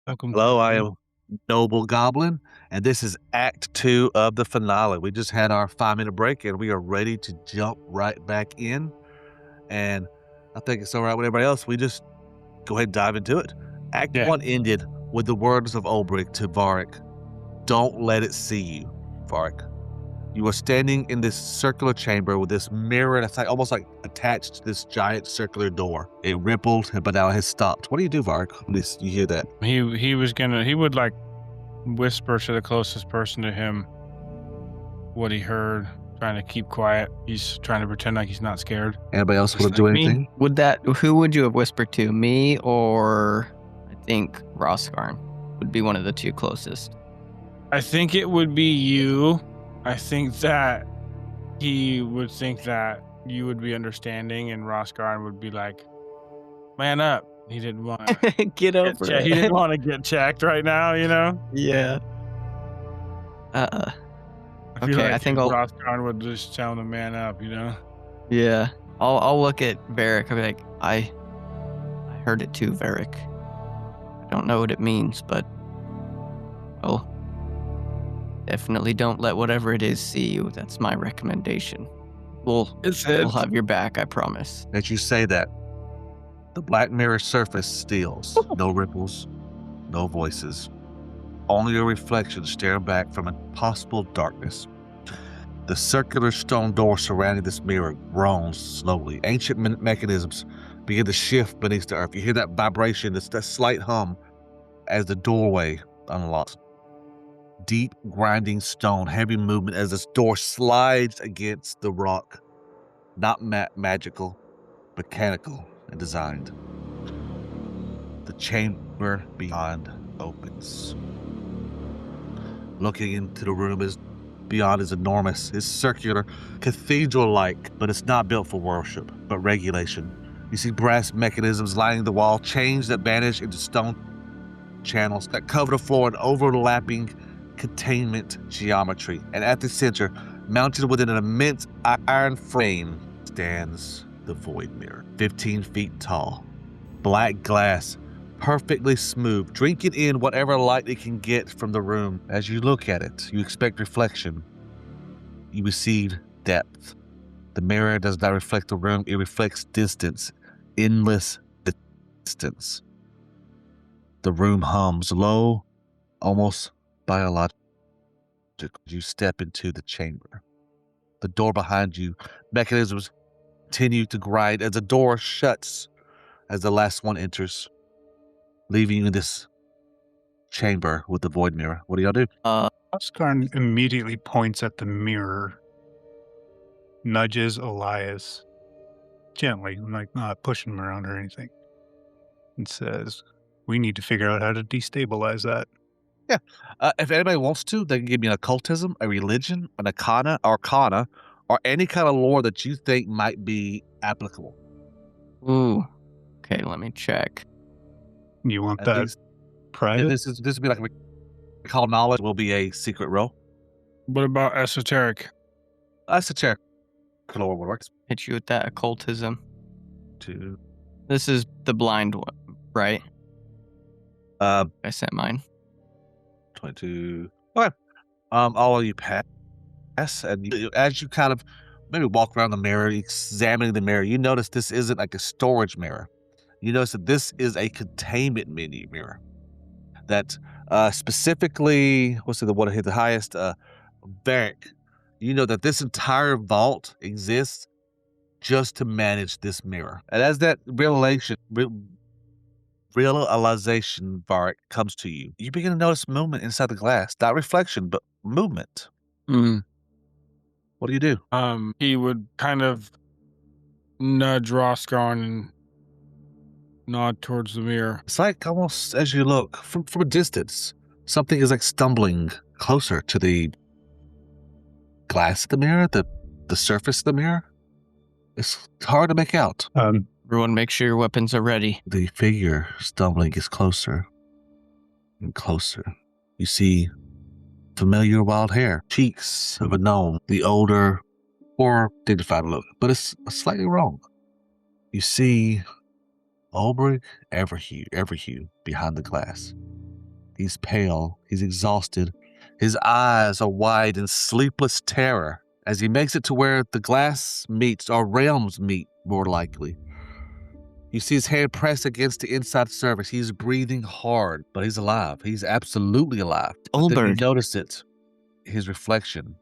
Welcome to Hello, I the am Noble Goblin, and this is Act 2 of the finale. We just had our 5-minute break, and we are ready to jump right back in. And I think it's all right with everybody else. We just go ahead and dive into it. Act yeah. 1 ended with the words of Olbrich to Varric. Don't let it see you, Varric. You are standing in this circular chamber with this mirror that's like almost like attached to this giant circular door. It rippled, but now it has stopped. What do you do, Varric, when you hear that? He would like whisper to the closest person to him what he heard, trying to keep quiet. He's trying to pretend like he's not scared. Anybody else Just want to like do me. anything? Who would you have whispered to? Me or I think Roscarn would be one of the two closest. I think it would be you. I think that he would think that you would be understanding, and Roscarn would be like, "Man up." He didn't want to Get get over checked. He didn't it. want to get checked right now. Yeah. Uh I feel okay, I like think I'll Roscarn would just tell him to man up. yeah. I'll look at Varric. I'll be like, I heard it too, Varric. I don't know what it means, but well, definitely don't let whatever it is see you. That's my recommendation. We'll have your back, I promise. As you say that, the black mirror surface stills. No ripples, no voices. Only a reflection staring back from impossible darkness. The circular stone door surrounding this mirror groans slowly. Ancient mechanisms begin to shift beneath the earth. You hear that vibration, that slight hum as the doorway unlocks. Deep grinding stone, heavy movement as this door slides against the rock. Not magical, mechanical and designed. The chamber beyond opens. Looking into the room beyond is enormous. It's circular, cathedral-like, but it's not built for worship, but regulation. You see brass mechanisms lining the wall, chains that vanish into stone channels that cover the floor in overlapping containment geometry. And at the center, mounted within an immense iron frame, stands the void mirror, 15 feet tall. Black glass, perfectly smooth, drinking in whatever light it can get from the room. As you look at it, you expect reflection. You receive depth. The mirror does not reflect the room, it reflects distance, endless distance. The room hums low, almost biological. You step into the chamber. The door behind you, mechanisms continue to grind as the door shuts as the last one enters, leaving you in this chamber with the void mirror. What do y'all do? Oscar immediately points at the mirror, nudges Elias gently, like not pushing him around or anything, and says, "We need to figure out how to destabilize that." Yeah. If anybody wants to, they can give me an occultism, a religion, an arcana, or any kind of lore that you think might be applicable. Ooh. Okay, let me check. You want At that least, private? this would be like recall knowledge will be a secret roll. What about esoteric? That's the check. Lore works. Hit you with that occultism. 2. This is the blind one, right? Uh, I sent mine. 22. Okay. All of you pass, and as you kind of maybe walk around the mirror, examining the mirror, you notice this isn't like a storage mirror. You notice that this is a containment menu mirror. That specifically, what's the one that hit the highest? Varric. You know that this entire vault exists just to manage this mirror. And as that realization, Varric, comes to you, you begin to notice movement inside the glass. Not reflection, but movement. Mm. What do you do? He would kind of nudge Roscarn and nod towards the mirror. It's like almost as you look from a distance, something is like stumbling closer to the glass of the mirror, the surface of the mirror. It's hard to make out. Everyone make sure your weapons are ready. The figure stumbling gets closer and closer. You see familiar wild hair, cheeks of a gnome, the older, more dignified look, but it's slightly wrong. You see Ulbrich Everhue behind the glass. He's pale, he's exhausted. His eyes are wide in sleepless terror as he makes it to where the glass meets, or realms meet, more likely. You see his hand pressed against the inside surface. He's breathing hard, but he's alive. He's absolutely alive. But then you Olbert. notice it. His reflection.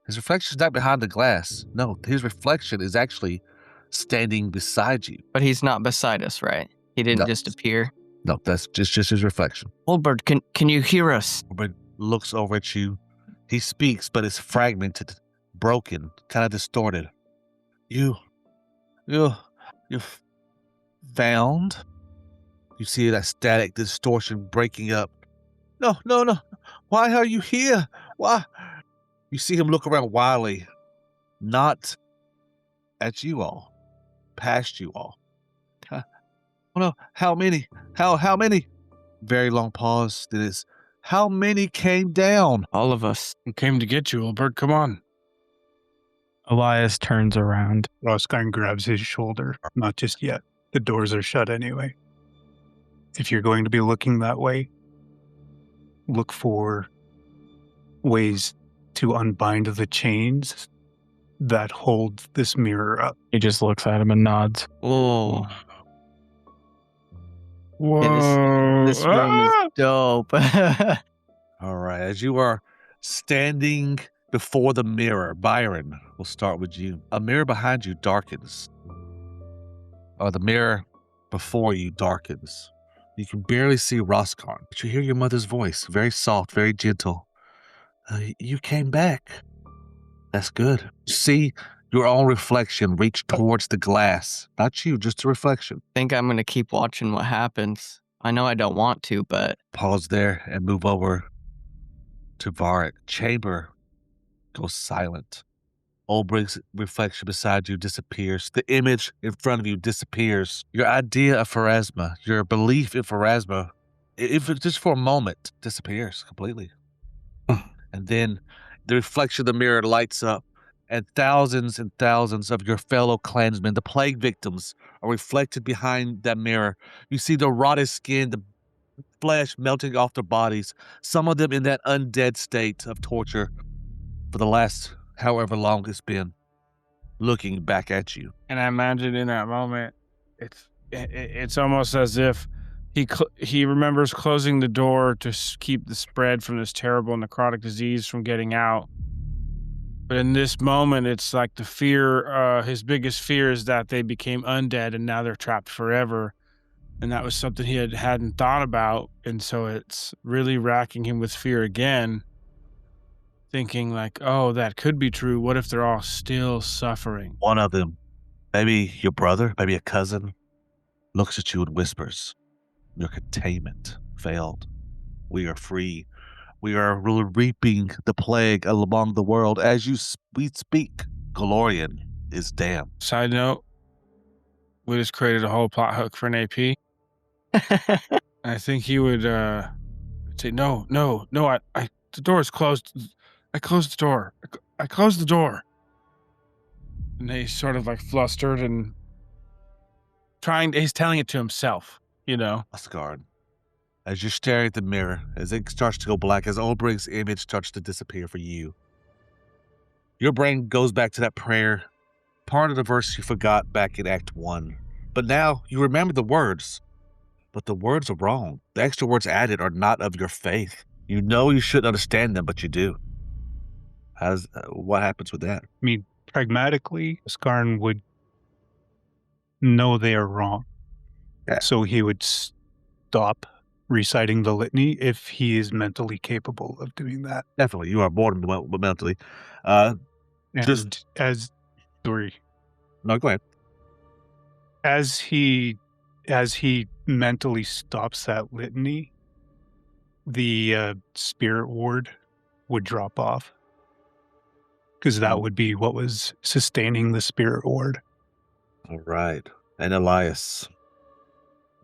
His reflection is not behind the glass. No, his reflection is actually standing beside you. But he's not beside us, right? He didn't No. just appear. No, that's just his reflection. Olbert, can you hear us? But looks over at you. He speaks, but it's fragmented, broken, kind of distorted. You found? You see that static distortion breaking up. No. Why are you here? Why? You see him look around wildly, not at you all, past you all. Oh no, how many? How many? Very long pause. Then it's, how many came down? All of us. We came to get you, Ulbert. Come on. Elias turns around. Roskarn grabs his shoulder. Not just yet. The doors are shut anyway. If you're going to be looking that way, look for ways to unbind the chains that hold this mirror up. He just looks at him and nods. Oh, Whoa. this room is Ah! dope. All right, as you are standing before the mirror, Byron, we'll start with you. A mirror behind you darkens. Or the mirror before you darkens. You can barely see Roskarn, but you hear your mother's voice, very soft, very gentle. You came back. That's good. See your own reflection reach towards the glass. Not you, just a reflection. Think I'm gonna keep watching what happens. I know I don't want to, but Pause there and move over to Varric. Chamber goes silent. Olbrich's reflection beside you disappears. The image in front of you disappears. Your idea of Pharasma, your belief in Pharasma, if it's just for a moment, disappears completely. And then the reflection of the mirror lights up, and thousands of your fellow clansmen, the plague victims, are reflected behind that mirror. You see the rotted skin, the flesh melting off their bodies, some of them in that undead state of torture for the last however long it's been, looking back at you. And I imagine in that moment, it's almost as if he remembers closing the door to keep the spread from this terrible necrotic disease from getting out. But in this moment, it's like the fear, his biggest fear is that they became undead and now they're trapped forever. And that was something he hadn't thought about. And so it's really racking him with fear again, thinking like, oh, that could be true. What if they're all still suffering? One of them, maybe your brother, maybe a cousin, looks at you and whispers, your containment failed. We are free. We are reaping the plague among the world. As we speak, Galorian is damned. Side note, we just created a whole plot hook for an AP. I think he would say, no, the door is closed. I closed the door. I closed the door. And he's sort of like flustered and he's telling it to himself, you know? Asgard, as you're staring at the mirror, as it starts to go black, as Olbrich's image starts to disappear for you, your brain goes back to that prayer, part of the verse you forgot back in Act 1. But now you remember the words, but the words are wrong. The extra words added are not of your faith. You know you shouldn't understand them, but you do. What happens with that? I mean, pragmatically, Skarn would know they are wrong. Yeah. So he would stop reciting the litany if he is mentally capable of doing that. Definitely, you are more than mentally. And Just- No, go ahead. As he mentally stops that litany, the spirit ward would drop off, because that would be what was sustaining the spirit ward. All right. And Elias,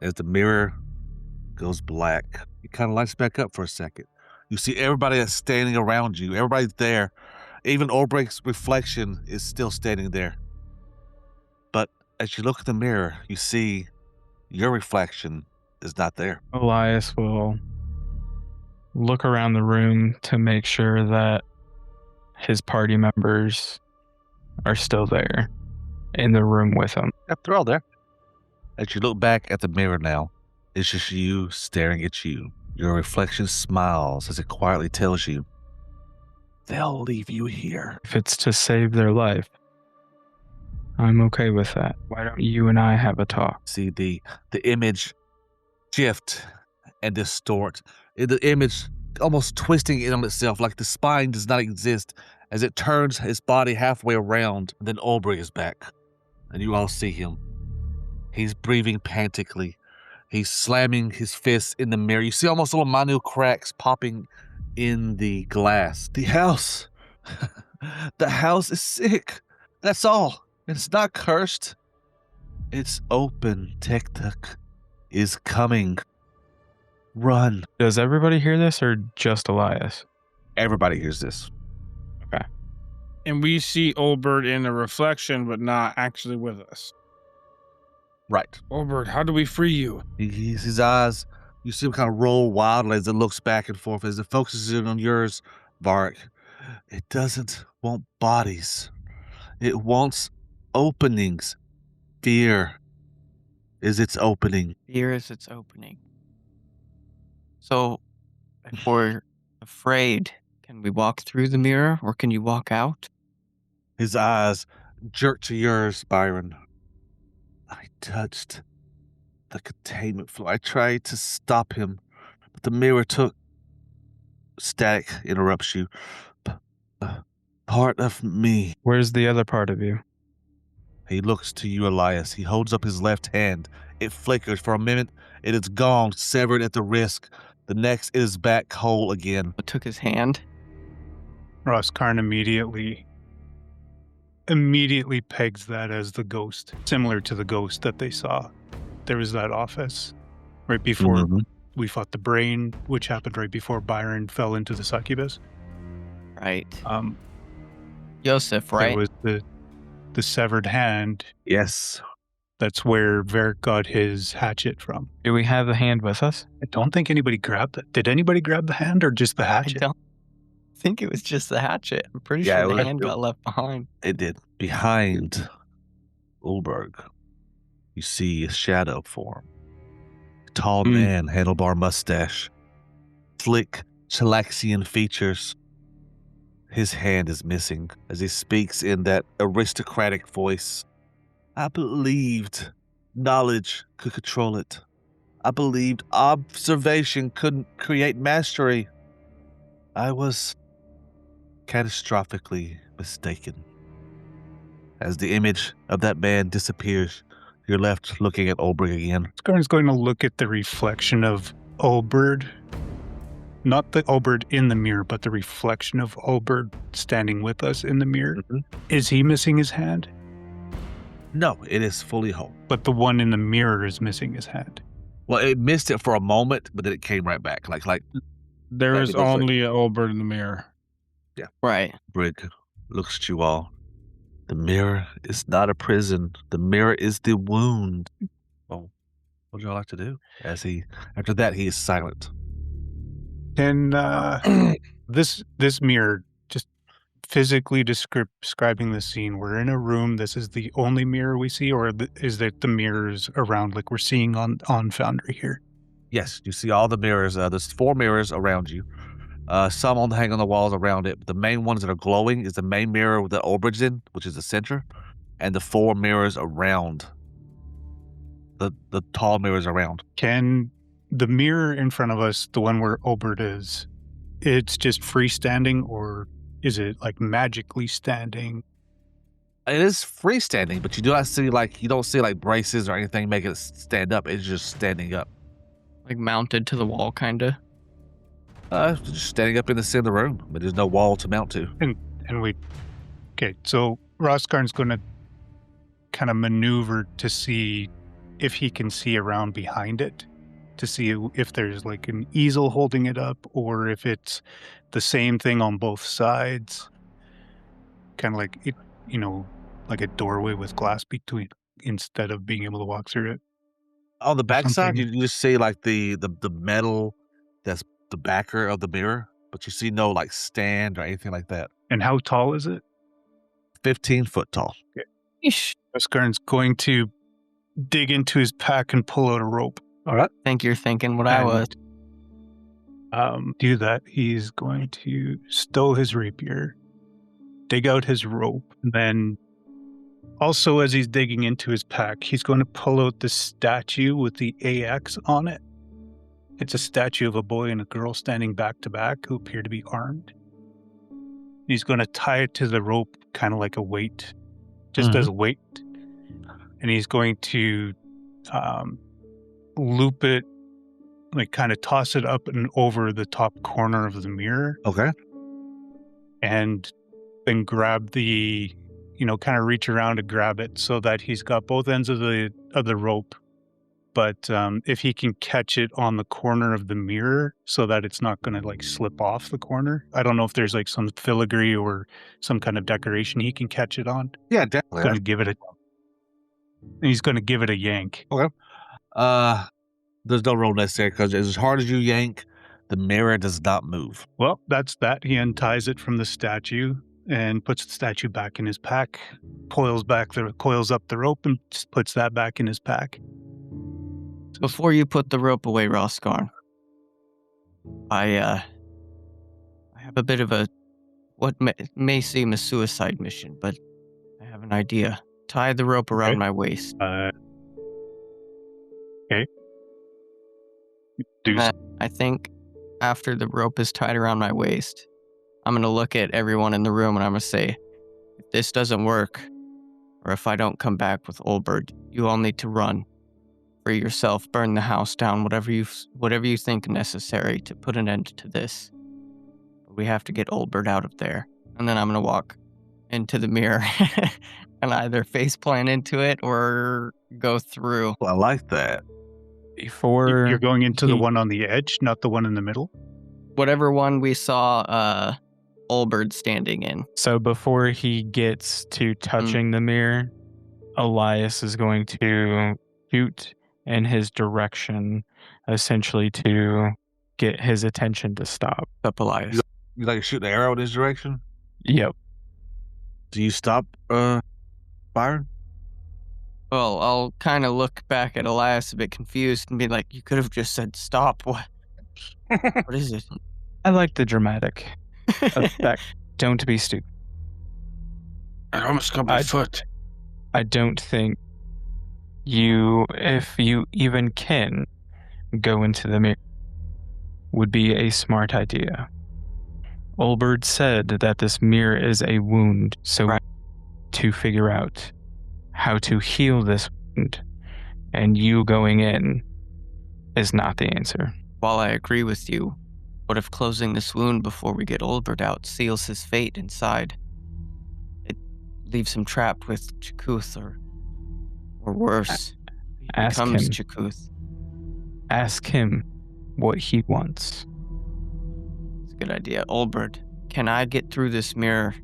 as the mirror goes black, it kind of lights back up for a second. You see everybody that's standing around you. Everybody's there. Even Olbrich's reflection is still standing there. But as you look at the mirror, you see your reflection is not there. Elias will look around the room to make sure that his party members are still there in the room with him. Yep, they're all there. As you look back at the mirror now, it's just you staring at you. Your reflection smiles as it quietly tells you, they'll leave you here. If it's to save their life, I'm okay with that. Why don't you and I have a talk? See the image shift and distort. The image almost twisting in on itself like the spine does not exist as it turns his body halfway around. And then Olbrich is back, and you all see him. He's breathing pantically. He's slamming his fists in the mirror. You see almost little minute cracks popping in the glass. The house. The house is sick. That's all. It's not cursed. It's open. Tek-Tek is coming. Run. Does everybody hear this or just Elias? Everybody hears this. And we see Olbert in a reflection, but not actually with us. Right. Olbert, how do we free you? His eyes, you see him kind of roll wildly as it looks back and forth, as it focuses in on yours, Varric. It doesn't want bodies. It wants openings. Fear is its opening. Fear is its opening. So, if we're afraid, can we walk through the mirror or can you walk out? His eyes jerk to yours, Byron. I touched the containment floor. I tried to stop him, but the mirror took... Static interrupts you. Part of me. Where's the other part of you? He looks to you, Elias. He holds up his left hand. It flickers for a minute. It is gone, severed at the wrist. The next, it is back whole again. What took his hand? Roskarn immediately pegs that as the ghost, similar to the ghost that they saw. There was that office right before we fought the brain, which happened right before Byron fell into the succubus. Right. Joseph, right? There was the severed hand. Yes. That's where Varric got his hatchet from. Do we have the hand with us? I don't think anybody grabbed it. Did anybody grab the hand or just the hatchet? I don't think it was just the hatchet. I'm pretty Yeah, sure it the was- hand got left behind. It did. Behind Ulberg, you see a shadow form. Tall man, handlebar mustache, slick Chilaxian features. His hand is missing as he speaks in that aristocratic voice. I believed knowledge could control it. I believed observation couldn't create mastery. I was catastrophically mistaken. As the image of that man disappears, you're left looking at Olbrich again. Skarn's going to look at the reflection of Olbert. Not the Olbert in the mirror, but the reflection of Olbert standing with us in the mirror. Mhm. Is he missing his hand? No, it is fully whole. But the one in the mirror is missing his hand. Well, it missed it for a moment, but then it came right back. Like There Maybe is it looks like- only an Olbert in the mirror. Right. Brig looks at you all. The mirror is not a prison. The mirror is the wound. Well, what would y'all like to do? After that, he is silent. Can this mirror, just physically describing the scene, we're in a room, this is the only mirror we see, or is that the mirrors around like we're seeing on Foundry here? Yes, you see all the mirrors. There's 4 mirrors around you. Some hang on the walls around it. But the main ones that are glowing is the main mirror with the Olbrich's in, which is the center, and the 4 mirrors around. The tall mirrors around. Can the mirror in front of us, the one where Olbert is, it's just freestanding, or is it like magically standing? It is freestanding, but you don't see like braces or anything making it stand up. It's just standing up. Like mounted to the wall, kind of. Just standing up in the center of the room, but there's no wall to mount to. Okay, so Roskarn's going to kind of maneuver to see if he can see around behind it, to see if there's like an easel holding it up, or if it's the same thing on both sides. Kind of like it, like a doorway with glass between, instead of being able to walk through it. On the backside, something. you just see like the metal that's the backer of the mirror, but you see no like stand or anything like that. And how tall is it? 15-foot tall. Yeesh. Oscar's going to dig into his pack and pull out a rope. All right. Think you're thinking what I And, was. Do that. He's going to stow his rapier, dig out his rope, and then also as he's digging into his pack, he's going to pull out the statue with the AX on it. It's a statue of a boy and a girl standing back to back who appear to be armed. He's going to tie it to the rope, kind of like a weight, just as a weight. And he's going to loop it, like kind of toss it up and over the top corner of the mirror, Okay. and then grab the, kind of reach around and grab it so that he's got both ends of the rope. But if he can catch it on the corner of the mirror so that it's not going to like slip off the corner. I don't know if there's like some filigree or some kind of decoration he can catch it on. Yeah, He's definitely. going to give it he's going to give it a yank. There's no roll necessary because as hard as you yank, the mirror does not move. Well, that's that. He unties it from the statue and puts the statue back in his pack, coils up the rope and just puts that back in his pack. Before you put the rope away, Roscarn, I have a bit of what may seem a suicide mission, but I have an idea. Tie the rope around Okay. my waist. Okay. Do Uh, I think after the rope is tied around my waist, I'm going to look at everyone in the room and I'm going to say, if this doesn't work, or if I don't come back with Olbert, you all need to run. For yourself, burn the house down, whatever you think necessary to put an end to this. We have to get Olbert out of there. And then I'm going to walk into the mirror and either face plant into it or go through. Well, I like that. Before you're going into the he- one on the edge, not the one in the middle? Whatever one we saw Olbert standing in. So before he gets to touching the mirror, Elias is going to shoot in his direction, essentially to get his attention to stop. Up Elias. You like shoot an arrow in this direction? Yep. Do you stop firing? Well, I'll kind of look back at Elias a bit confused and be like, you could have just said stop. What is it? I like the dramatic effect. Don't be stupid. I almost got my foot. I don't think if you even can go into the mirror, would be a smart idea. Olbert said that this mirror is a wound, so Right. to figure out how to heal this wound, and you going in is not the answer. While I agree with you, what if closing this wound before we get Olbert out seals his fate inside? It leaves him trapped with Chikuth or worse. He Ask becomes him. Chikuth. Ask him what he wants. It's a good idea. Olbert, can I get through this mirror?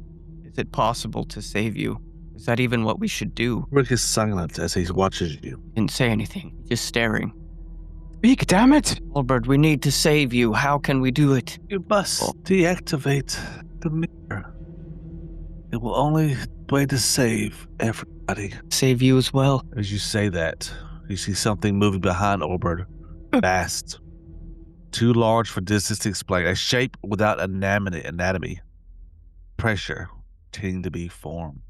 Is it possible to save you? Is that even what we should do? Rick is silent as he watches you. Didn't say anything, just staring. Speak, damn it! Olbert, we need to save you. How can we do it? You must deactivate the mirror. It will only way to save everybody. Save you as well. As you say that, you see something moving behind Olbert. Vast. Too large for distance to explain. A shape without anatomy. Pressure tending to be formed.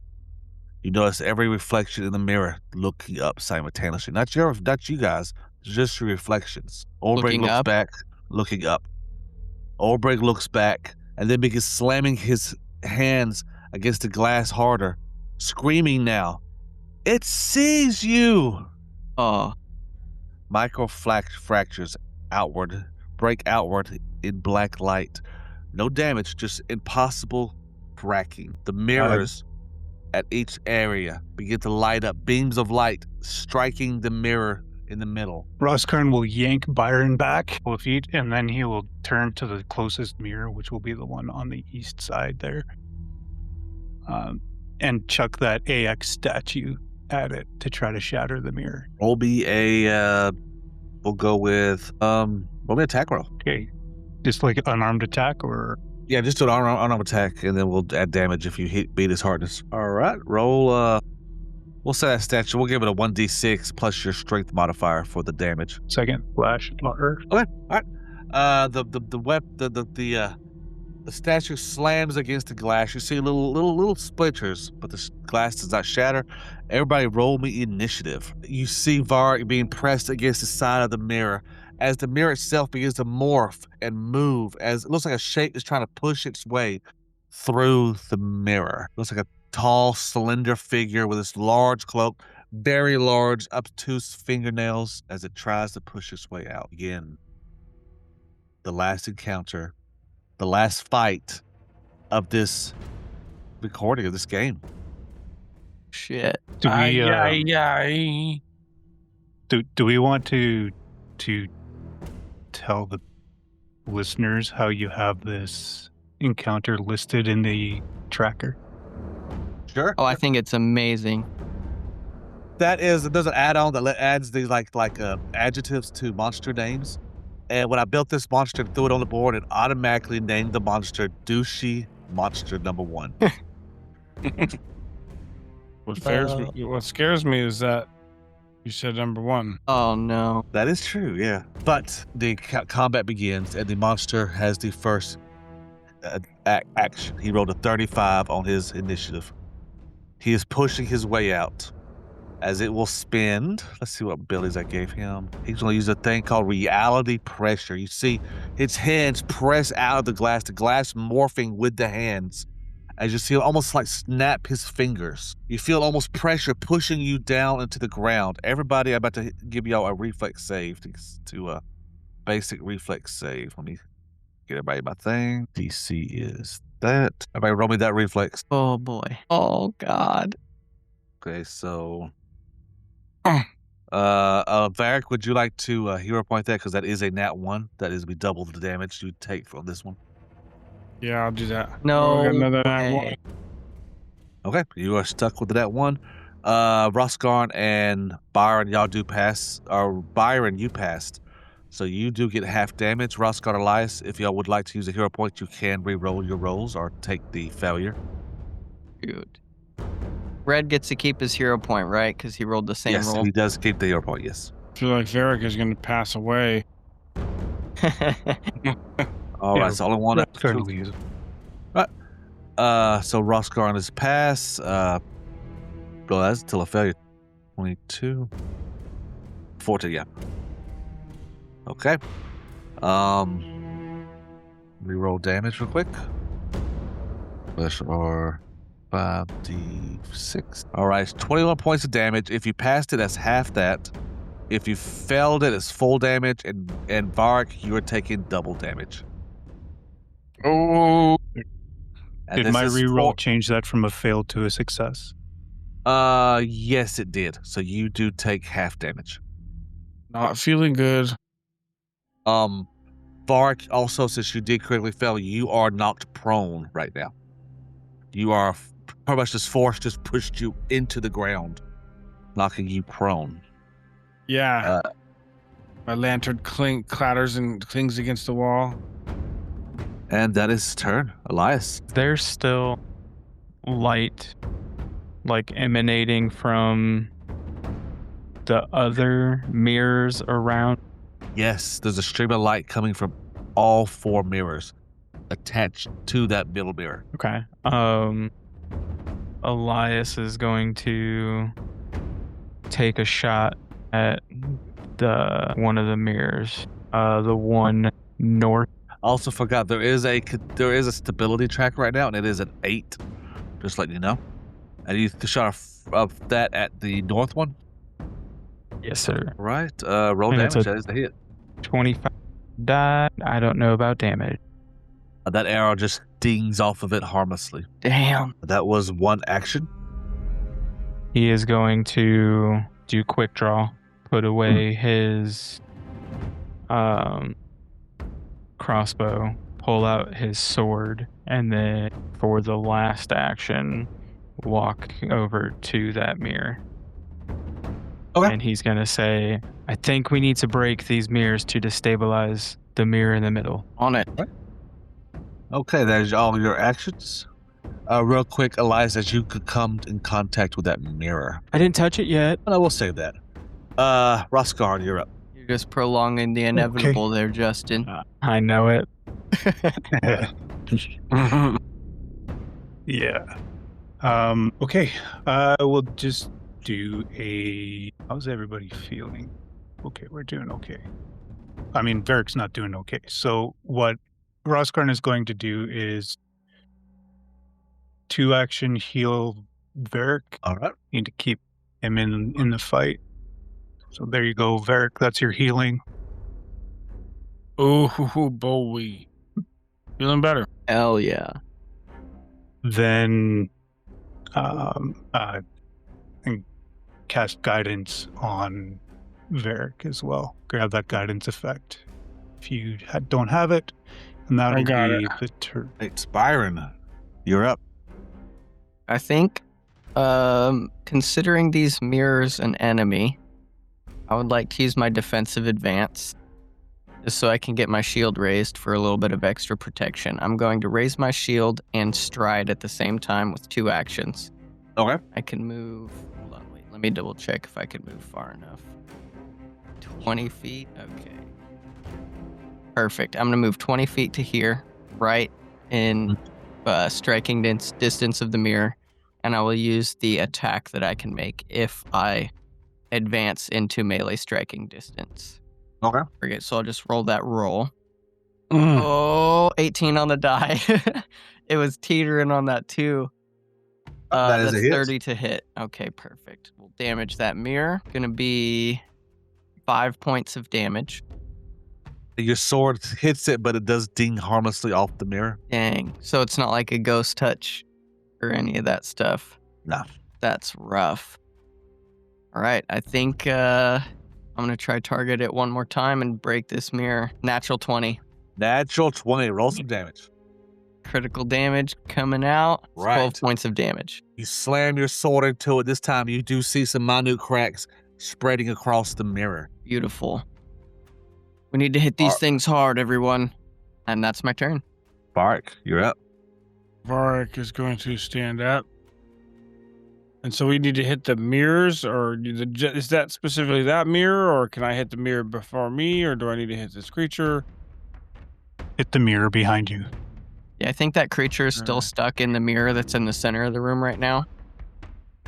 You notice every reflection in the mirror looking up simultaneously. Not you guys, just your reflections. Olbrich Looking looks up? back, looking up. Olbrich looks back and then begins slamming his hands against the glass harder, screaming now, "It sees you!" Oh, Micro fractures outward, break outward in black light. No damage, just impossible cracking. The mirrors at each area begin to light up, beams of light striking the mirror in the middle. Roskarn will yank Byron back a couple of feet, and then he will turn to the closest mirror, which will be the one on the east side there, and chuck that AX statue at it to try to shatter the mirror. Roll me a, we'll go with, roll me an attack roll. Okay. Just like an unarmed attack or... Yeah, just do an unarmed attack, and then we'll add damage if you beat his hardness. All right, roll, we'll set that statue. We'll give it a 1d6 plus your strength modifier for the damage. Second flash or... Okay, all right. The statue slams against the glass. You see little splinters, but the glass does not shatter. Everybody roll me initiative. You see Vark being pressed against the side of the mirror as the mirror itself begins to morph and move as it looks like a shape is trying to push its way through the mirror. It looks like a tall, slender figure with this large cloak, very large, obtuse fingernails as it tries to push its way out. Again, the last encounter, the last fight of this recording of this game. Shit. Do we, Ay. do we want to tell the listeners how you have this encounter listed in the tracker? Sure. Oh, I think it's amazing. There's an add-on that adds these like adjectives to monster names. And when I built this monster and threw it on the board, it automatically named the monster Douchey Monster Number 1. What scares me is that you said number 1. Oh no. That is true, yeah. But the combat begins, and the monster has the first action. He rolled a 35 on his initiative. He is pushing his way out. As it will spend, let's see what abilities I gave him. He's going to use a thing called reality pressure. You see its hands press out of the glass morphing with the hands. As you see it almost like snap his fingers. You feel almost pressure pushing you down into the ground. Everybody, I'm about to give y'all a reflex save to a basic reflex save. Let me get everybody my thing. DC is that. Everybody roll me that reflex. Oh boy. Oh god. Okay, so... Varric, would you like to hero point that? Because that is a nat 1. That is, we double the damage you take from this one. Yeah, I'll do that. No I got another nat way. 1. Okay, you are stuck with the nat 1. Roscarn and Byron, y'all do pass. Or Byron, you passed. So you do get half damage. Roscarn, Elias, if y'all would like to use a hero point, you can re-roll your rolls or take the failure. Good. Red gets to keep his hero point, right? Because he rolled the same Yes, roll. he does keep the hero point, yes. I feel like Varric is going to pass away. All right, so all I want That's totally use it. so Roscarn is pass. Well, that's still a failure. 22. 14, yeah. Okay. Reroll damage real quick. Which are 5d6. All right, 21 points of damage. If you passed it, that's half that. If you failed it, it's full damage. And Varric, you are taking double damage. Oh. And Did this my is reroll change that from a fail to a success? Yes, it did. So you do take half damage. Not feeling good. Varric, also, since you did critically fail, you are knocked prone right now. You are pretty much this force just pushed you into the ground, knocking you prone. Yeah. My lantern clatters and clings against the wall. And that is his turn. Elias. There's still light, like emanating from the other mirrors around. Yes, there's a stream of light coming from all 4 mirrors attached to that middle mirror. Okay. Elias is going to take a shot at the one of the mirrors, the one north. Also forgot there is a stability tracker right now, and it is an 8. Just letting you know. And you shot of that at the north one. Yes, sir. Right. Roll And damage. it's That is the hit. 25 died. I don't know about damage. That arrow just dings off of it harmlessly. Damn. That was one action. He is going to do quick draw, put away his crossbow, pull out his sword, and then for the last action, walk over to that mirror. Okay. And he's going to say, I think we need to break these mirrors to destabilize the mirror in the middle. On it. Okay, that is all your actions. Real quick, Elias, as you could come in contact with that mirror. I didn't touch it yet. No, we'll save that. Roscar, you're up. You're just prolonging the inevitable there, Justin. I know it. Yeah. Okay. I will just do a. How's everybody feeling? Okay, we're doing okay. I mean, Varric's not doing okay. So what Roskarn is going to do is 2-action heal Varric. All right. Need to keep him in the fight. So there you go, Varric. That's your healing. Oh, boy. Feeling better. Hell yeah. Then and cast guidance on Varric as well. Grab that guidance effect if you don't have it, and that'll got be it. the turn. Right, Byron, you're up. I think, considering these mirrors an enemy, I would like to use my defensive advance just so I can get my shield raised for a little bit of extra protection. I'm going to raise my shield and stride at the same time with 2 actions. Okay. I can move. Hold on, wait. Let me double check if I can move far enough. 20 feet. Okay. Perfect. I'm going to move 20 feet to here, right in striking distance of the mirror, and I will use the attack that I can make if I advance into melee striking distance. Okay. Okay, so I'll just roll that roll. Oh, 18 on the die. It was teetering on that too. That is that's a hit. 30 to hit. Okay, perfect. We'll damage that mirror. Gonna be 5 points of damage. Your sword hits it, but it does ding harmlessly off the mirror. Dang. So it's not like a ghost touch or any of that stuff. No. That's rough. All right, I think I'm gonna try target it one more time and break this mirror. Natural 20. Natural 20. Roll some damage. Critical damage coming out. Right. 12 points of damage. You slam your sword into it. This time you do see some minute cracks spreading across the mirror. Beautiful. We need to hit these things hard, everyone. And that's my turn. Bark, you're up. Varric is going to stand up. And so we need to hit the mirrors, or is that specifically that mirror, or can I hit the mirror before me, or do I need to hit this creature? Hit the mirror behind you. Yeah, I think that creature is still stuck in the mirror that's in the center of the room right now.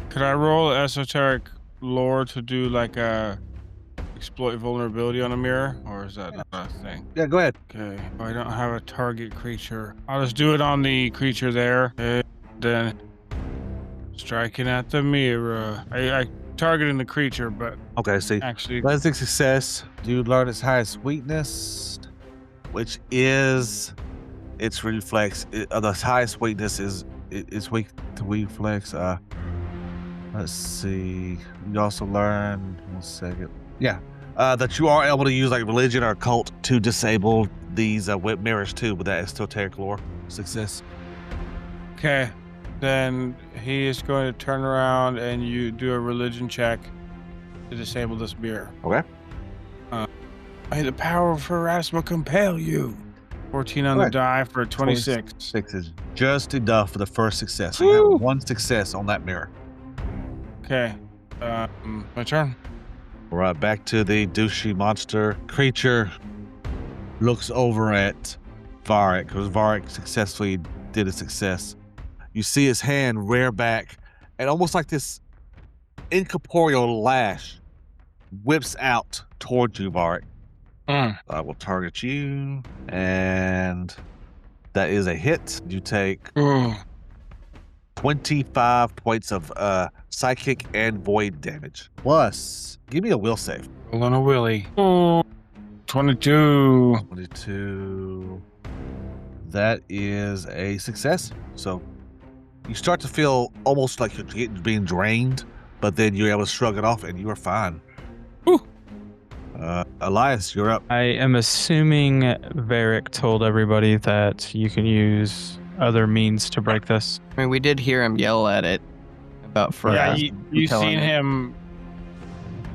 Could I roll esoteric lore to do like a exploit vulnerability on a mirror, or is that not a thing? Yeah, go ahead. Okay, I don't have a target creature. I'll just do it on the creature there. Okay, then striking at the mirror. I targeting the creature, but Okay, see. actually, Basic success. You learn its highest weakness, which is its reflex. The highest weakness is it's weak to reflex. Let's see. You also learn. 1 second. Yeah. That you are able to use like religion or occult to disable these whip mirrors too with that esoteric lore success. okay. Then he is going to turn around and you do a religion check to disable this mirror. Okay. May the power of Pharasma compel you. 14 on the Right. die for a 26. 6 is just enough for the first success. Woo! You have 1 success on that mirror. Okay. My turn. All right, back to the douchey monster. Creature looks over at Varric, because Varric successfully did a success. You see his hand rear back, and almost like this incorporeal lash whips out towards you, Varric. I will target you, and that is a hit. You take 25 points of psychic and void damage. Plus, give me a will save. Roll on a willy. 22. 22. That is a success. So you start to feel almost like you're being drained, but then you're able to shrug it off and you are fine. Whew. Elias, you're up. I am assuming Varric told everybody that you can use other means to break this. I mean, we did hear him yell at it about Pharasma. Yeah, you telling seen it. him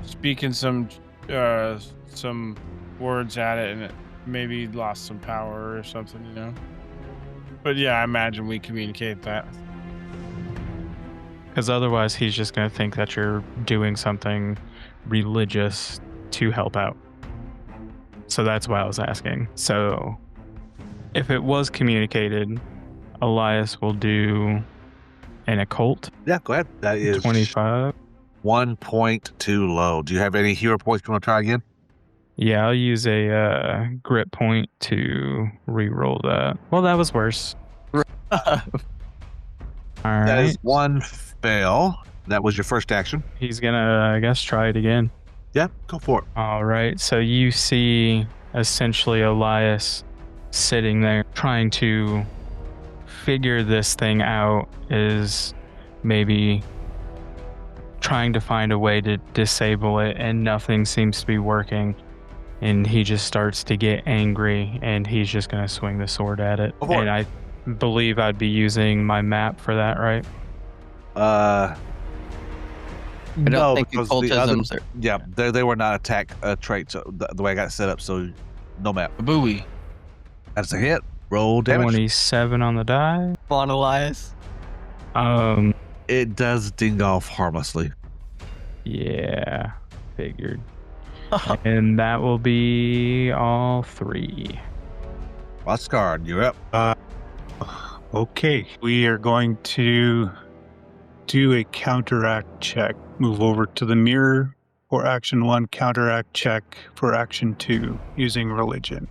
speaking some words at it, and it maybe lost some power or something, you know. But yeah, I imagine we communicate that. Because otherwise, he's just going to think that you're doing something religious to help out. So that's why I was asking. So if it was communicated, Elias will do an occult. Yeah, go ahead. That is 25. 1 point too low. Do you have any hero points you want to try again? Yeah, I'll use a grit point to re-roll that. Well, that was worse. All That right. is 1 fail. That was your first action. He's gonna, I guess, try it again. Yeah, go for it. All right. So you see essentially Elias sitting there trying to figure this thing out, is maybe trying to find a way to disable it, and nothing seems to be working. And he just starts to get angry, and he's just going to swing the sword at it. Go for And I believe I'd be using my map for that, right? I don't think because the other, occultisms are. yeah, they were not attack traits the way I got it set up, so no map. Booey. That's a hit. Roll damage. 27 on the die. Come on, Elias. It does ding off harmlessly. Yeah, figured. And that will be all 3. Oscar, you're up. Okay, we are going to do a counteract check. Move over to the mirror for action 1, counteract check for action 2 using religion.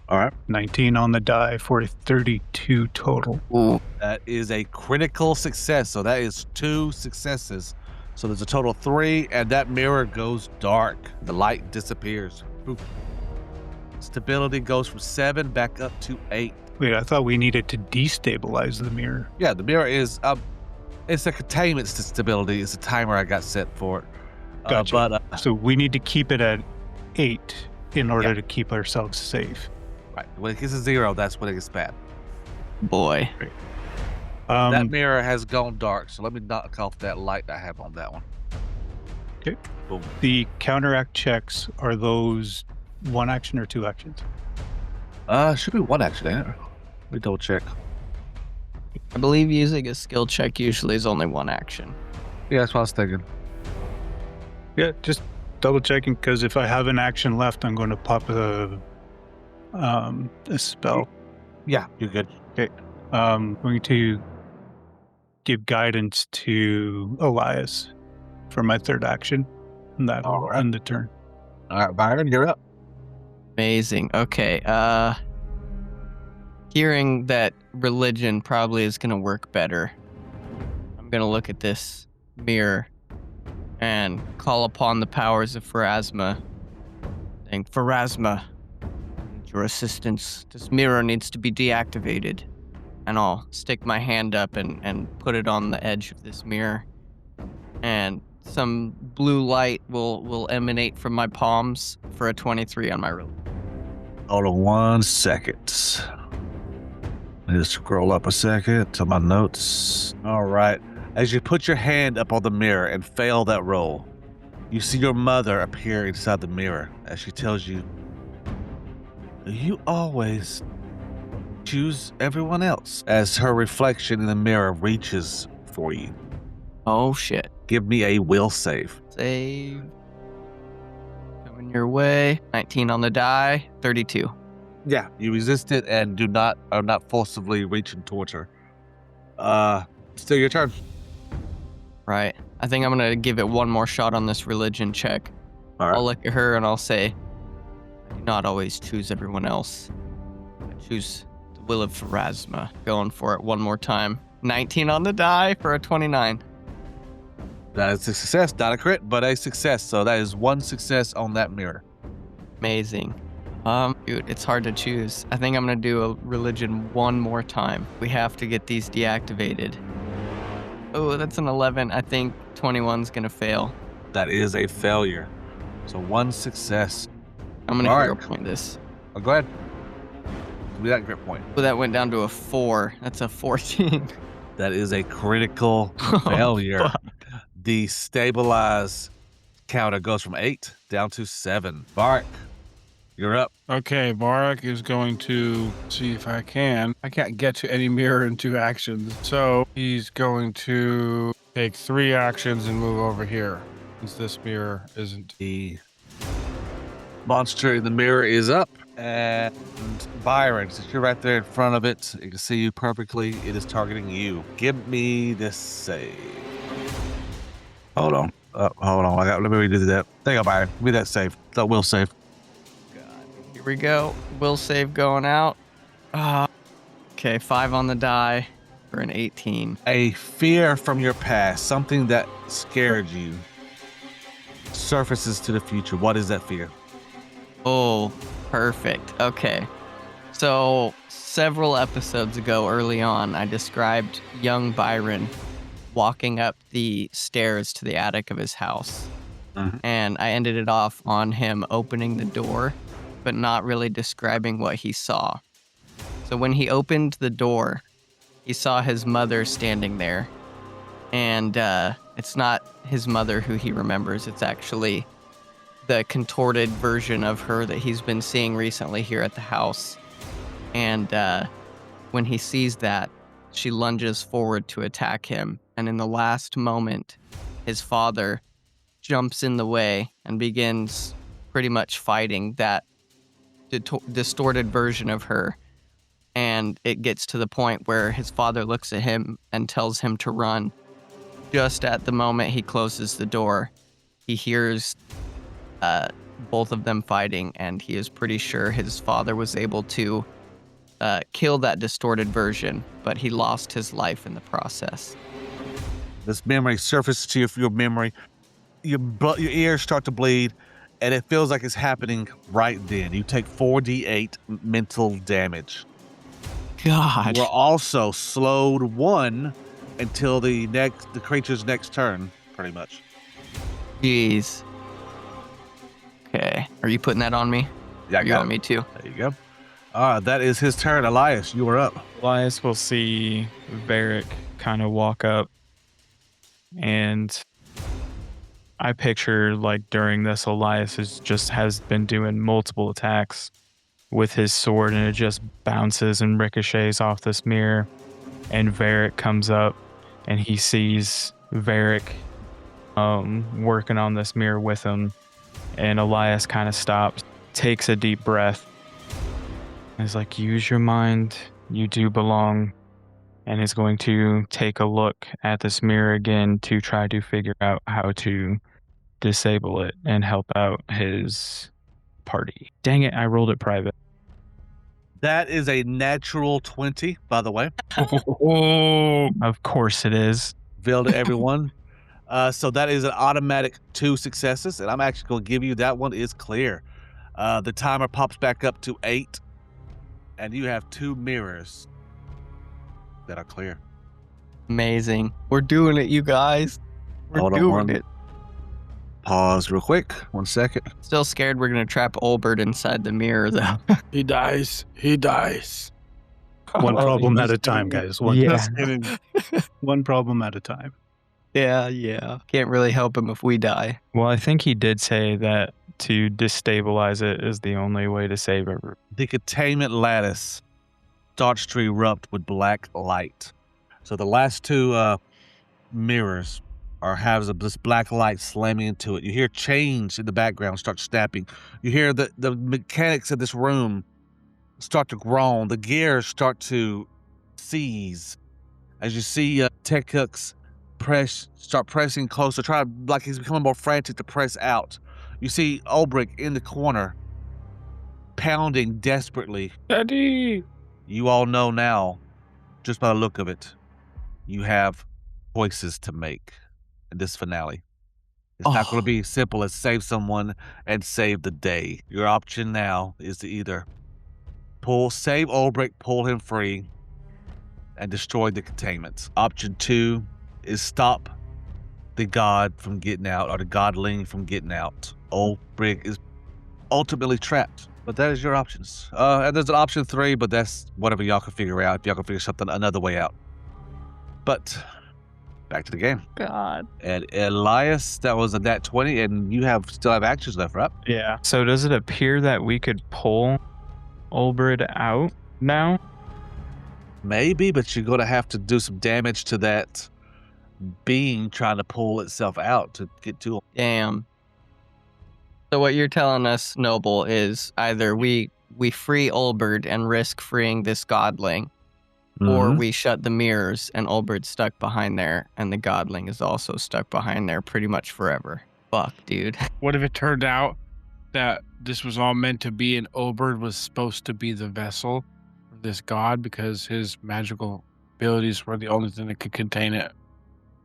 All right. 19 on the die for a 32 total. Ooh. That is a critical success. So that is 2 successes. So there's a total of 3, and that mirror goes dark. The light disappears. Oof. Stability goes from 7 back up to 8. Wait, I thought we needed to destabilize the mirror. Yeah, the mirror is it's a containment to stability. It's a timer I got set for it. Gotcha. But So we need to keep it at 8 in order Yeah. to keep ourselves safe. right, when it gets to 0, that's when it gets bad. Boy. That mirror has gone dark, so let me knock off that light I have on that one. Okay. Boom. The counteract checks, are those 1 action or 2 actions? Should be 1 action, ain't it? Let me double check. I believe using a skill check usually is only 1 action. Yeah, that's what I was thinking. Yeah, just double checking, because if I have an action left, I'm going to pop a spell. Yeah, you're good. I'm going to give guidance to Elias for my 3rd action, and that'll All right. end the turn. All right, Byron, you're up. Amazing. Okay. Hearing that religion probably is going to work better, I'm going to look at this mirror and call upon the powers of Pharasma. Saying, Pharasma, I need your assistance. This mirror needs to be deactivated. And I'll stick my hand up and put it on the edge of this mirror. And some blue light will emanate from my palms for a 23 on my religion. Hold on 1 second. Let me just scroll up a second to my notes. All right. As you put your hand up on the mirror and fail that roll, you see your mother appear inside the mirror as she tells you, you always choose everyone else, as her reflection in the mirror reaches for you. Oh shit. Give me a will save. Save. Coming your way. 19 on the die. 32. Yeah, you resist it and are not forcibly reaching towards her. Still your turn. Right. I think I'm gonna give it one more shot on this religion check. All right. I'll look at her and I'll say, I do not always choose everyone else. I choose the will of Pharasma. Going for it one more time. 19 on the die for a 29. That is a success, not a crit, but a success. So that is 1 success on that mirror. Amazing. Dude, it's hard to choose. I think I'm gonna do a religion one more time. We have to get these deactivated. Oh, that's an 11. I think 21's gonna fail. That is a failure. So 1 success. I'm gonna All hero right. point this. Oh, go ahead. Give me that grit point. Oh, that went down to a 4. That's a 14. That is a critical Oh, failure. fuck. Destabilize Counter goes from 8 down to 7. Bark, you're up. Okay, Barak is going to see if I can't get to any mirror in 2 actions. So he's going to take 3 actions and move over here, since this mirror isn't. The monster in the mirror is up. And Byron, since you're right there in front of it, it can see you perfectly. It is targeting you. Give me this save. Hold on. Hold on. Let me redo that. There you go, Byron. Give me that save. That will save. Here we go. Will save going out. Okay, 5 on the die for an 18. A fear from your past, something that scared you, surfaces to the future. What is that fear? Oh, perfect. Okay. So, several episodes ago, early on, I described young Byron walking up the stairs to the attic of his house. Mhm. And I ended it off on him opening the door, but not really describing what he saw. So when he opened the door, he saw his mother standing there. And it's not his mother who he remembers. It's actually the contorted version of her that he's been seeing recently here at the house. And when he sees that, she lunges forward to attack him. And in the last moment, his father jumps in the way and begins pretty much fighting that distorted version of her. And it gets to the point where his father looks at him and tells him to run. Just at the moment he closes the door, he hears both of them fighting, and he is pretty sure his father was able to kill that distorted version, but he lost his life in the process. This memory surfaces to your memory. Your ears start to bleed, and it feels like it's happening right then. You take 4d8 mental damage. God. You are also slowed 1 until the creature's next turn, pretty much. Jeez. Okay. Are you putting that on me? Yeah, I You got on it. me too? There you go. That is his turn. Elias, you are up. Elias will see Varric kind of walk up, and I picture like during this, Elias has been doing multiple attacks with his sword, and it just bounces and ricochets off this mirror. And Varric comes up, and he sees Varric working on this mirror with him, and Elias kind of stops, takes a deep breath, and is like, "Use your mind. You do belong." And is going to take a look at this mirror again to try to figure out how to disable it and help out his party. Dang it, I rolled it private. That is a natural 20, by the way. Of course it is. Veil to everyone. So that is an automatic 2 successes, and I'm actually going to give you that one is clear. The timer pops back up to 8, and you have 2 mirrors that are clear. Amazing. We're doing it, you guys. We're Hold on, doing it. Pause real quick. 1 second. Still scared we're going to trap Olbert inside the mirror, though. He dies. He dies. One Oh, problem at he's a time, kidding. guys. Yeah. One problem at a time. Yeah. Can't really help him if we die. Well, I think he did say that to destabilize it is the only way to save it. The containment lattice starts to erupt with black light. So the last 2 mirrors have this black light slamming into it. You hear chains in the background start snapping. You hear the mechanics of this room start to groan. The gears start to seize as you see Tech Hooks start pressing closer, like he's becoming more frantic to press out. You see Ulbrich in the corner, pounding desperately. Daddy. You all know now, just by the look of it, you have choices to make in this finale. It's not going to be simple as save someone and save the day. Your option now is to either save Ulbrich, pull him free, and destroy the containment. Option 2 is stop the god from getting out, or the godling from getting out. Ulbrich is ultimately trapped. But that is your options. And there's an option 3, but that's whatever y'all can figure out. If y'all can figure another way out. But Back to the game. God. And Elias, that was a nat 20, and you still have actions left, right? Yeah. So does it appear that we could pull Olbred out now? Maybe, but you're going to have to do some damage to that being trying to pull itself out to get to him. Damn. So what you're telling us, Noble, is either we free Olberd and risk freeing this godling, or we shut the mirrors and Olberd's stuck behind there, and the godling is also stuck behind there pretty much forever. Fuck, dude. What if it turned out that this was all meant to be and Olberd was supposed to be the vessel for this god because his magical abilities were the only thing that could contain it?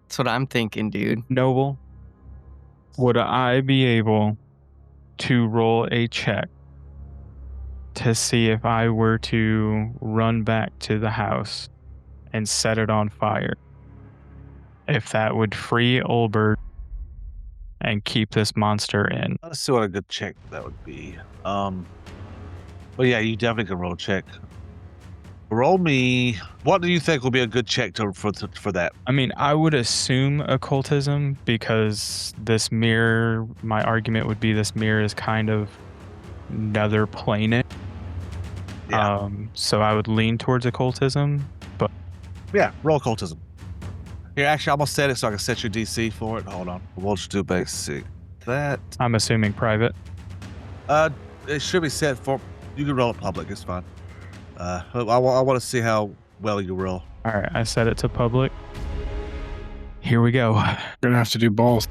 That's what I'm thinking, dude. Noble, would I be able to roll a check to see if I were to run back to the house and set it on fire? If that would free Olberd and keep this monster in. Let's see what a good check that would be. Well, yeah, you definitely can roll a check. Roll me. What do you think will be a good check for that? I mean, I would assume occultism because this mirror, my argument would be this mirror is kind of nether planet. Yeah. So I would lean towards occultism, but Yeah, roll occultism. Here, actually, I'm gonna set it so I can set your DC for it. Hold on. We'll just do basic. That I'm assuming private. it should be set for. You can roll it public. It's fine. I want to see how well you roll. All right, I set it to public. Here we go. You're gonna have to do both.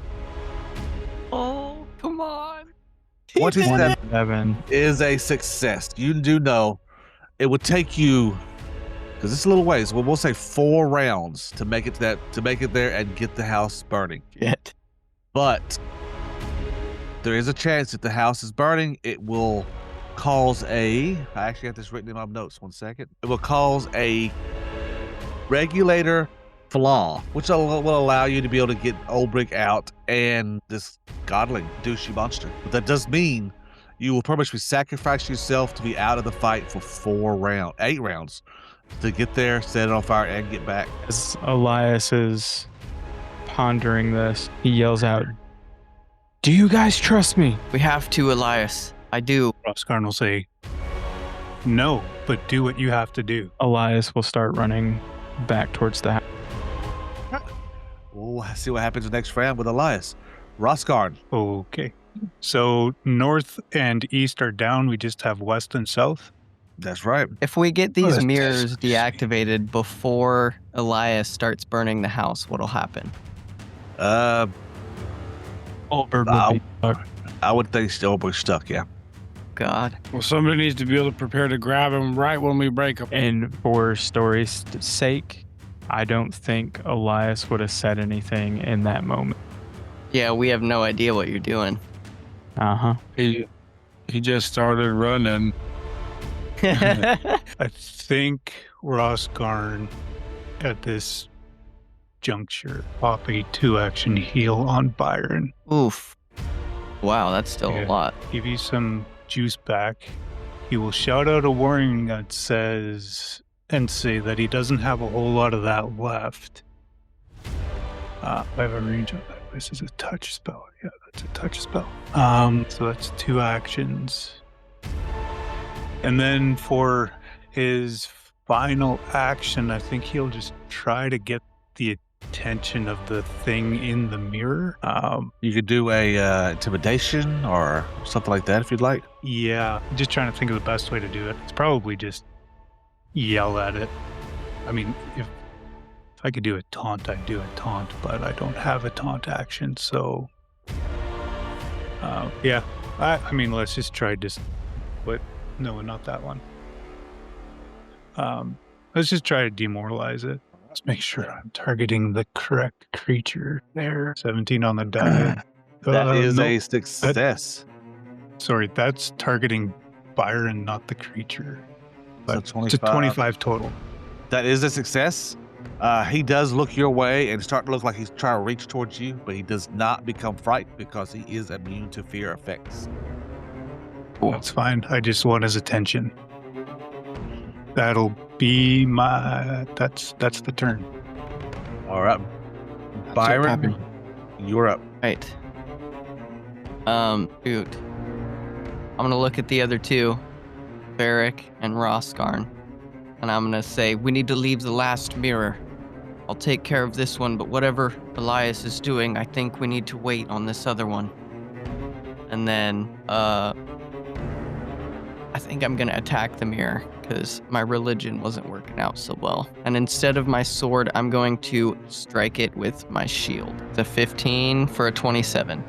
Oh, come on. 27 7. is a success. You do know it would take you, because it's a little ways. We'll say 4 rounds to make it there and get the house burning. Shit. But there is a chance that the house is burning. It will cause I actually got this written in my notes. 1 second. It will cause a regulator flaw, which will allow you to be able to get Olbrich out and this godling douchey monster. But that does mean you will pretty much be sacrificing yourself to be out of the fight for 8 rounds to get there, set it on fire, and get back. As Elias is pondering this, he yells out, "Do you guys trust me?" We have to, Elias. I do. Roskarn will say, no, but do what you have to do. Elias will start running back towards the house. We'll see what happens next round with Elias. Roskarn. Okay. So north and east are down. We just have west and south. That's right. If we get these that's- mirrors deactivated before Elias starts burning the house, what'll happen? Uh, Olberd will be stuck. I would think Olbrich's stuck, yeah. God. Well, somebody needs to be able to prepare to grab him right when we break him. And for story's sake, I don't think Elias would have said anything in that moment. Yeah, we have no idea what you're doing. Uh-huh. He just started running. I think Roskarn at this juncture pop a 2-action heal on Byron. Oof. Wow, that's still a Yeah. lot. Give you some juice back. He will shout out a warning that says and say that he doesn't have a whole lot of that left. I have a range on that. This is a touch spell. Yeah, that's a touch spell. So that's 2 actions. And then for his final action, I think he'll just try to get the attention of the thing in the mirror. You could do a intimidation or something like that if you'd like. Yeah, just trying to think of the best way to do it. It's probably just yell at it. I mean, if I could do a taunt, I'd do a taunt, but I don't have a taunt action, so yeah. I mean, let's just try no, not that one. Let's just try to demoralize it. Let's make sure I'm targeting the correct creature there. 17 on the die. That is no, a success. Sorry, that's targeting Byron, not the creature. So But it's a 25 total. That is a success. He does look your way and start to look like he's trying to reach towards you, but he does not become frightened because he is immune to fear effects. That's fine. I just want his attention. That'll be my. That's the turn. All right. Byron, you're up. Right. Shoot. I'm gonna look at the other two, Varric and Roscarn, and I'm gonna say, we need to leave the last mirror. I'll take care of this one, but whatever Elias is doing, I think we need to wait on this other one. And then, I think I'm gonna attack the mirror, because my religion wasn't working out so well. And instead of my sword, I'm going to strike it with my shield. It's a 15 for a 27.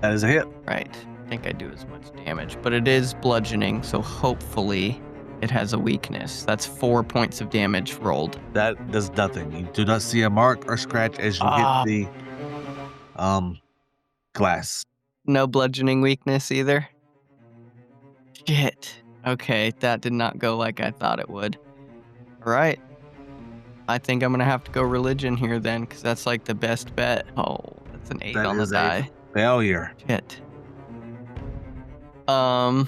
That is a hit. Right. I think I do as much damage, but it is bludgeoning, so hopefully it has a weakness. That's 4 points of damage rolled. That does nothing. You do not see a mark or scratch as you hit the glass. No bludgeoning weakness either? Shit. Okay, that did not go like I thought it would. All right. I think I'm going to have to go religion here then, because that's like the best bet. Oh, that's an 8 That on the is a die. failure. Shit. Okay,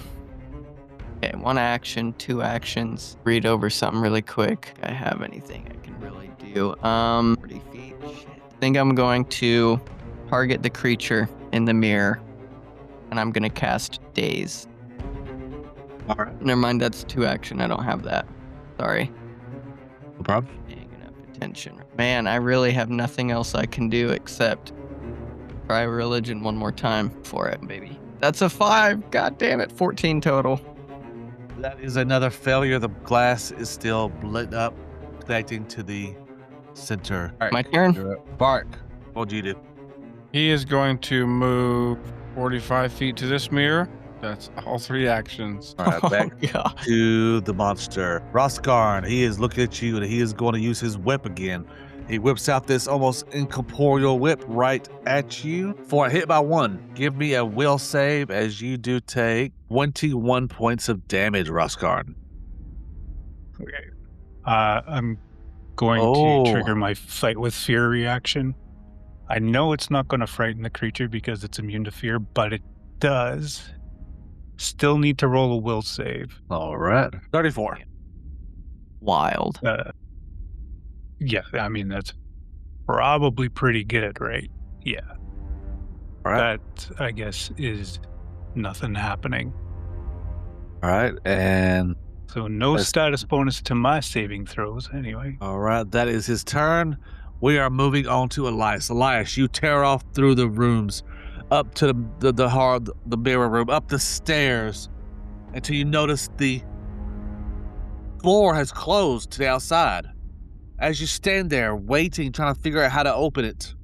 1 action, 2 actions. Read over something really quick. I have anything I can really do. 40 feet. Shit. I think I'm going to target the creature in the mirror, and I'm gonna cast Daze. All right. Never mind, that's 2 action. I don't have that. Sorry. No problem. Dang, enough attention. Man, I really have nothing else I can do except try religion one more time for it, baby. That's a 5. God damn it. 14 total. That is another failure. The glass is still lit up, connecting to the center. All right. My turn. You're up. Bark. What do you do? He is going to move 45 feet to this mirror. That's all 3 actions. All right, back Oh, God. to the monster. Roscarn, he is looking at you and he is going to use his whip again. He whips out this almost incorporeal whip right at you for a hit by 1. Give me a will save as you do take 21 points of damage, Roscarn. Okay. I'm going Oh. to trigger my fight with fear reaction. I know it's not going to frighten the creature because it's immune to fear, but it does. Still need to roll a will save. All right. 34. Wild. Yeah, I mean, that's probably pretty good, right? Yeah. All right. That, I guess, is nothing happening. All right. And So no That's- status bonus to my saving throws, anyway. all right, that is his turn. We are moving on to Elias. Elias, you tear off through the rooms, up to the mirror room, up the stairs, until you notice the floor has closed to the outside. As you stand there waiting, trying to figure out how to open it,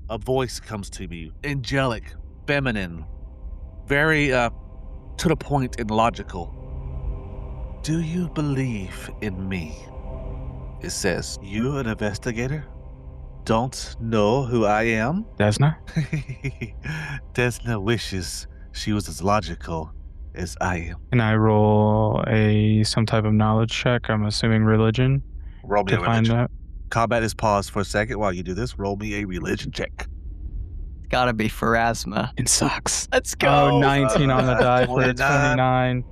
a voice comes to you. Angelic, feminine, very to the point and logical. Do you believe in me? It says, you an investigator? Don't know who I am? Desna? Desna wishes she was as logical as I am. Can I roll some type of knowledge check? I'm assuming religion Roll me to a find religion. that. Combat is paused for a second while you do this. Roll me a religion check. It's gotta be Pharasma. It sucks. Let's go. Oh, 19 on the die for a 29. 29.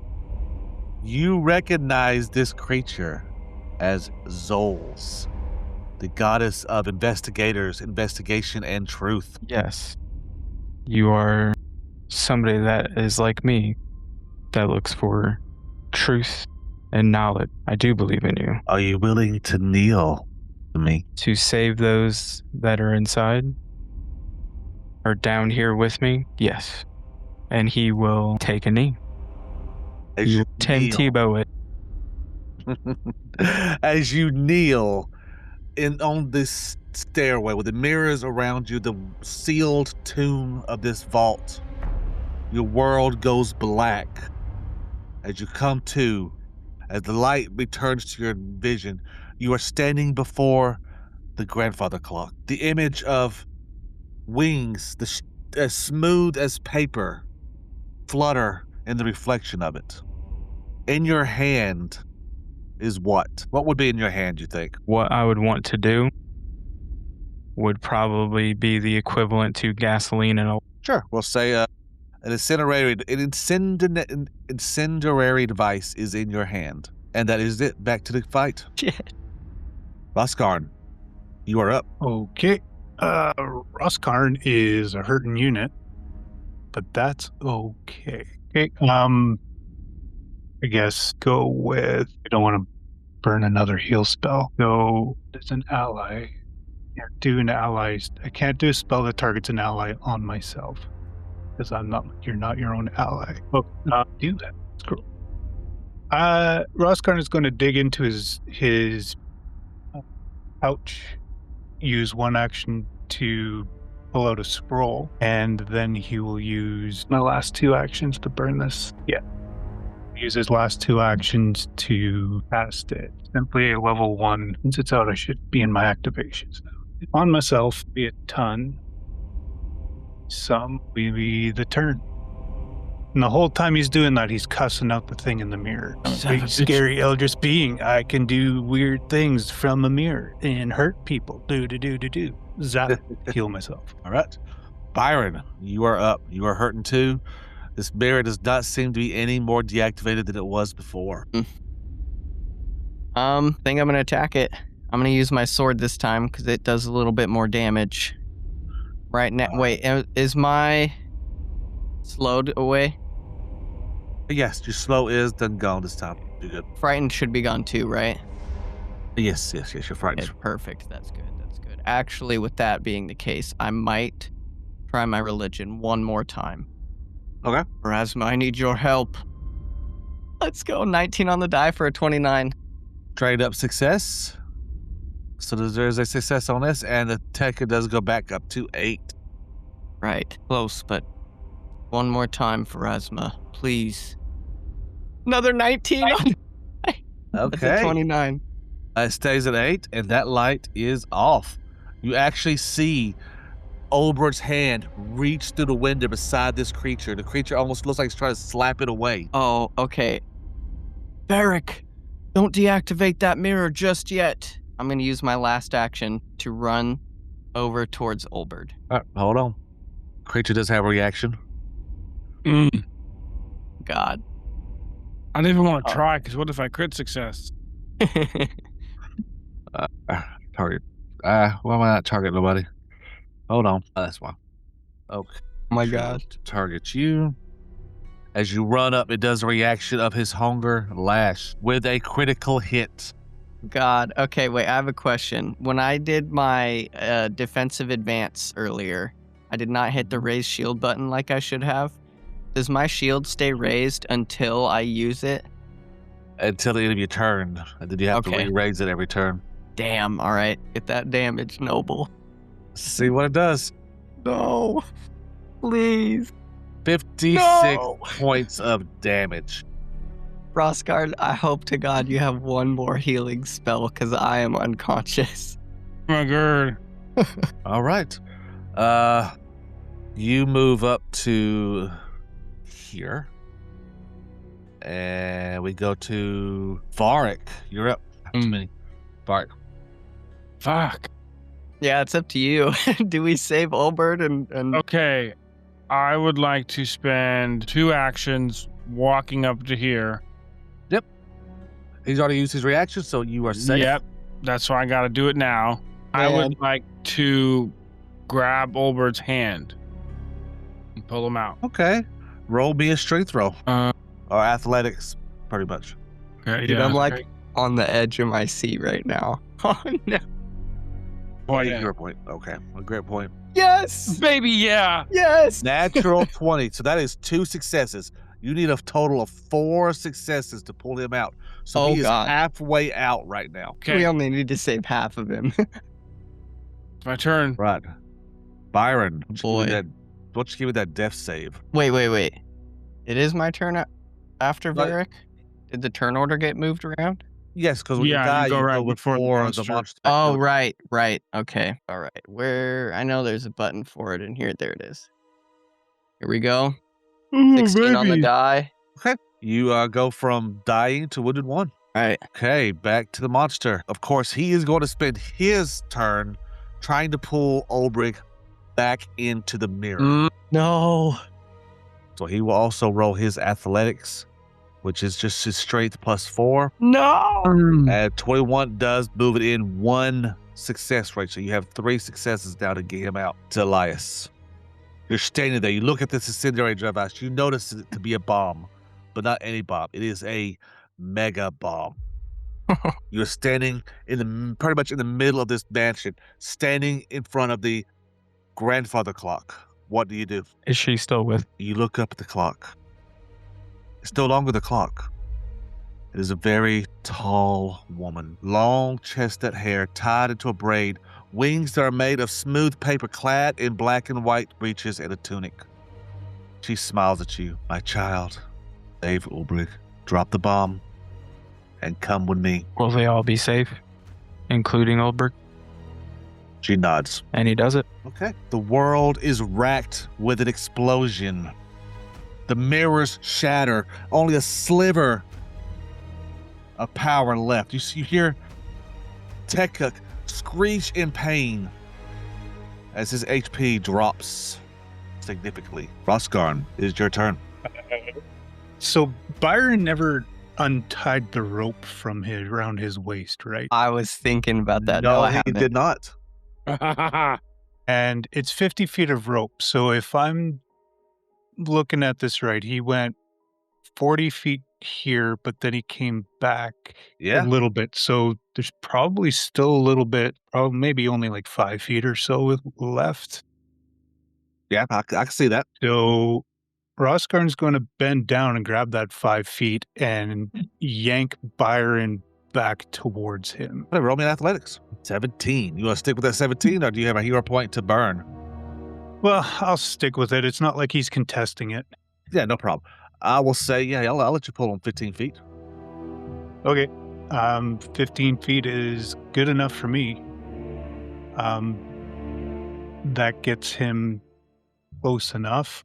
You recognize this creature as Zols, the goddess of investigators, investigation, and truth. Yes. You are somebody that is like me, that looks for truth and knowledge. I do believe in you. Are you willing to kneel to me? To save those that are inside or down here with me, yes. And he will take a knee. As You you 10 kneel. Tebow it. As you kneel on this stairway with the mirrors around you, the sealed tomb of this vault, your world goes black. As you come to, as the light returns to your vision, you are standing before the grandfather clock. The image of wings, as smooth as paper, flutter in the reflection of it. In your hand is what? What would be in your hand, you think? What I would want to do would probably be the equivalent to gasoline and a Sure. We'll say an incendiary device is in your hand. And that is it. Back to the fight. Shit. Roscarn, you are up. Okay. Roskarn is a hurting unit, but that's okay. Okay. I guess go with. I don't want to burn another heal spell. So it's an ally. Can't do an ally. I can't do a spell that targets an ally on myself because I'm not. You're not your own ally. Well, do that. Screw. Roskarn is going to dig into his pouch, use one action to pull out a scroll, and then he will use my last 2 actions to burn this. Yeah. Use his last 2 actions to cast it. Simply a level 1. Once it's out, I should be in my activations now. On myself, be a ton. Some will be the turn. And the whole time he's doing that, he's cussing out the thing in the mirror. Son of a Big, bitch. scary eldritch being. I can do weird things from a mirror and hurt people. Do. Zap. Heal myself. All right. Byron, you are up. You are hurting too. This mirror does not seem to be any more deactivated than it was before. Think I'm gonna attack it. I'm gonna use my sword this time because it does a little bit more damage. Right now, wait, is my slowed away? Yes, your slow is done gone this time. You're good. Frightened should be gone too, right? Yes, you're frightened. Okay, perfect. That's good. Actually, with that being the case, I might try my religion one more time. Okay. Erasma, I need your help. Let's go. 19 on the die for a 29. Trade up success. So there's a success on this, and the tech does go back up to 8. Right. Close, but one more time for Erasma, please. Another 19 on That's a Okay. 29. It stays at 8, and that light is off. You actually see Olbert's hand reach through the window beside this creature. The creature almost looks like it's trying to slap it away. Oh, okay. Barrick, don't deactivate that mirror just yet. I'm going to use my last action to run over towards Olbert. All right, hold on. Creature does have a reaction. God. I didn't even want to try because what if I crit success? Target. Why am I not targeting nobody? Hold on. That's why. Okay. Oh my Sure. God. Target you. As you run up, it does a reaction of his hunger lash with a critical hit. God. Okay, wait, I have a question. When I did my defensive advance earlier, I did not hit the raise shield button like I should have. Does my shield stay raised until I use it? Until the end of your turn. And then you have to Okay. re-raise it every turn. Damn, all right. Get that damage, Noble. See what it does. No. Please. 56 No. points of damage. Rosgard, I hope to God you have one more healing spell because I am unconscious. Oh my god. All right. You move up to here. And we go to Varric. You're up. Too many. Varric. Fuck. Yeah, it's up to you. Do we save Olbert and Okay. I would like to spend 2 actions walking up to here. He's already used his reaction, so you are safe. Yep. That's why I got to do it now. I Man. would like to grab Olbert's hand and pull him out. Okay. Roll me a strength roll. Uh, Or athletics, pretty much. Okay, Dude, yeah. I'm like on the edge of my seat right now. Oh no. Point. Yeah. Your point. Okay. A great point. Yes. Baby, yeah. Yes. Natural 20. So that is 2 successes. You need a total of 4 successes to pull him out. So Oh, he is God. halfway out right now. Okay. We only need to save half of him. It's my turn. Right. Byron, Boy. why don't you give me that death save? Wait. It is my turn after Right. Varric? Did the turn order get moved around? Yes, because when Yeah, you die, you go right before the monster. Oh, right. Okay. All right. Where I know there's a button for it in here. There it is. Here we go. 16 on the die. You go from dying to wounded 1. All right. Okay, back to the monster. Of course, he is going to spend his turn trying to pull Ulbrich back into the mirror. No. So he will also roll his athletics, which is just his strength plus 4. No. And 21 does move it in 1 success rate. So you have 3 successes now to get him out to Elias. You're standing there. You look at this incendiary device. You notice it to be a bomb, but not any bomb. It is a mega bomb. You're standing pretty much in the middle of this mansion, standing in front of the grandfather clock. What do you do? Is she still with? You look up at the clock. It's no longer the clock. It is a very tall woman, long chestnut hair tied into a braid, wings that are made of smooth paper, clad in black and white breeches and a tunic. She smiles at you. My child, save Ulbrich, drop the bomb, and come with me. Will they all be safe, including Oldberg? She nods. And he does it. Okay. The world is racked with an explosion. The mirrors shatter. Only a sliver of power left. You hear Tekuk screech in pain as his HP drops significantly. Roskarn, it is your turn. So Byron never untied the rope from around his waist, right? I was thinking about that. No, I he haven't. did not. And it's 50 feet of rope. So if I'm looking at this right, he went 40 feet here, but then he came back a little bit. So there's probably still a little bit, probably maybe only like 5 feet or so left. Yeah, I can see that. So Roskarn's going to bend down and grab that 5 feet and yank Byron back towards him. Hey, roll me in athletics. 17. You want to stick with that 17, or do you have a hero point to burn? Well, I'll stick with it. It's not like he's contesting it. Yeah, no problem. I will say, yeah, I'll let you pull on 15 feet. Okay. 15 feet is good enough for me. That gets him close enough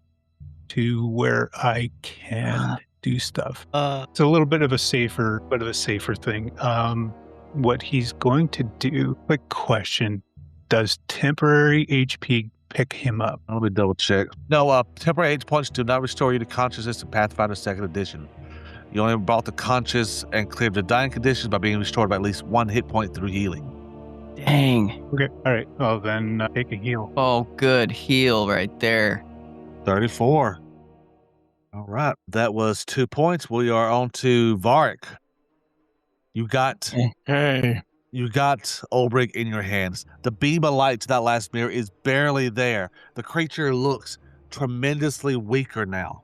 to where I can do stuff. It's a little bit of a safer thing. What he's going to do, quick question, does temporary HP pick him up? Let me double check. No, temporary H points do not restore you to consciousness in Pathfinder 2nd Edition. You only brought the conscious and cleared the dying conditions by being restored by at least 1 hit point through healing. Dang. Okay, all right. Well, then take a heal. Oh, good. Heal right there. 34. All right. That was 2 points. We are on to Varric. You got Ulbrich in your hands. The beam of light to that last mirror is barely there. The creature looks tremendously weaker now.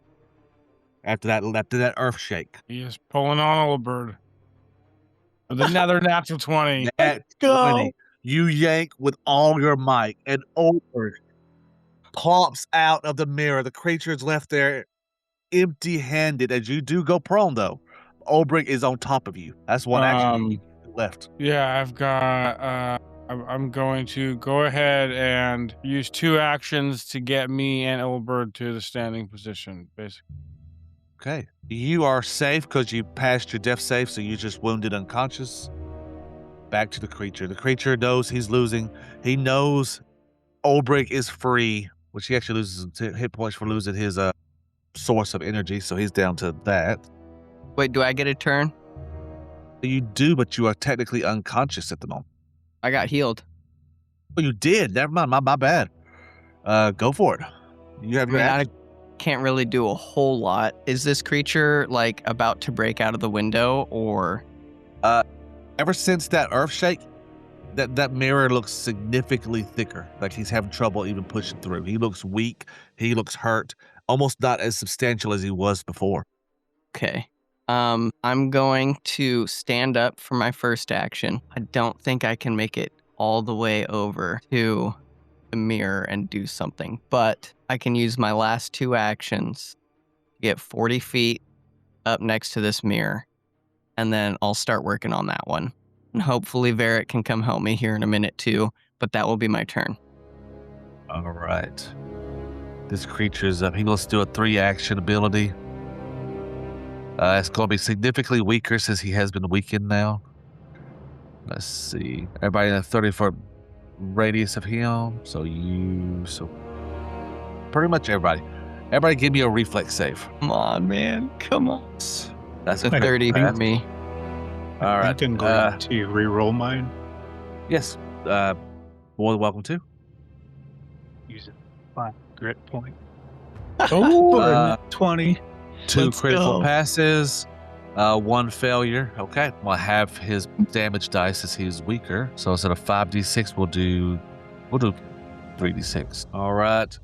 After that earth shake. He is pulling on Oldbird. With another natural 20. Let's go. You yank with all your might, and Ulbrich pops out of the mirror. The creature is left there empty-handed as you do go prone, though. Ulbrich is on top of you. That's one action left. Yeah, I've got. I'm going to go ahead and use 2 actions to get me and Oldbird to the standing position, basically. Okay. You are safe because you passed your death save, so you're just wounded unconscious. Back to the creature. The creature knows he's losing. He knows Ulbrich is free, which he actually loses hit points for losing his source of energy, so he's down to that. Wait, do I get a turn? You do, but you are technically unconscious at the moment. I got healed. Oh, you did? Never mind. My bad. Go for it. You have your action. I can't really do a whole lot. Is this creature like about to break out of the window, or? Ever since that earth shake, that mirror looks significantly thicker. Like he's having trouble even pushing through. He looks weak. He looks hurt. Almost not as substantial as he was before. Okay. I'm going to stand up for my first action. I don't think I can make it all the way over to the mirror and do something, but I can use my last 2 actions to get 40 feet up next to this mirror, and then I'll start working on that one. And hopefully Varric can come help me here in a minute too, but that will be my turn. All right. This creature is up. He wants to do a 3-action ability. It's going to be significantly weaker since he has been weakened now. Let's see. Everybody in a 30-foot radius of him. So pretty much everybody. Everybody give me a reflex save. Come on, man. Come on. That's a 30 for me. All right. I can go to re-roll mine. Yes. more than welcome to. Use it. 5 grit point. Oh, Uh, 20. 2 Let's critical go. passes, 1 failure. Okay, we'll have his damage dice as he's weaker. So instead of 5d6, we'll do 3d6. All right,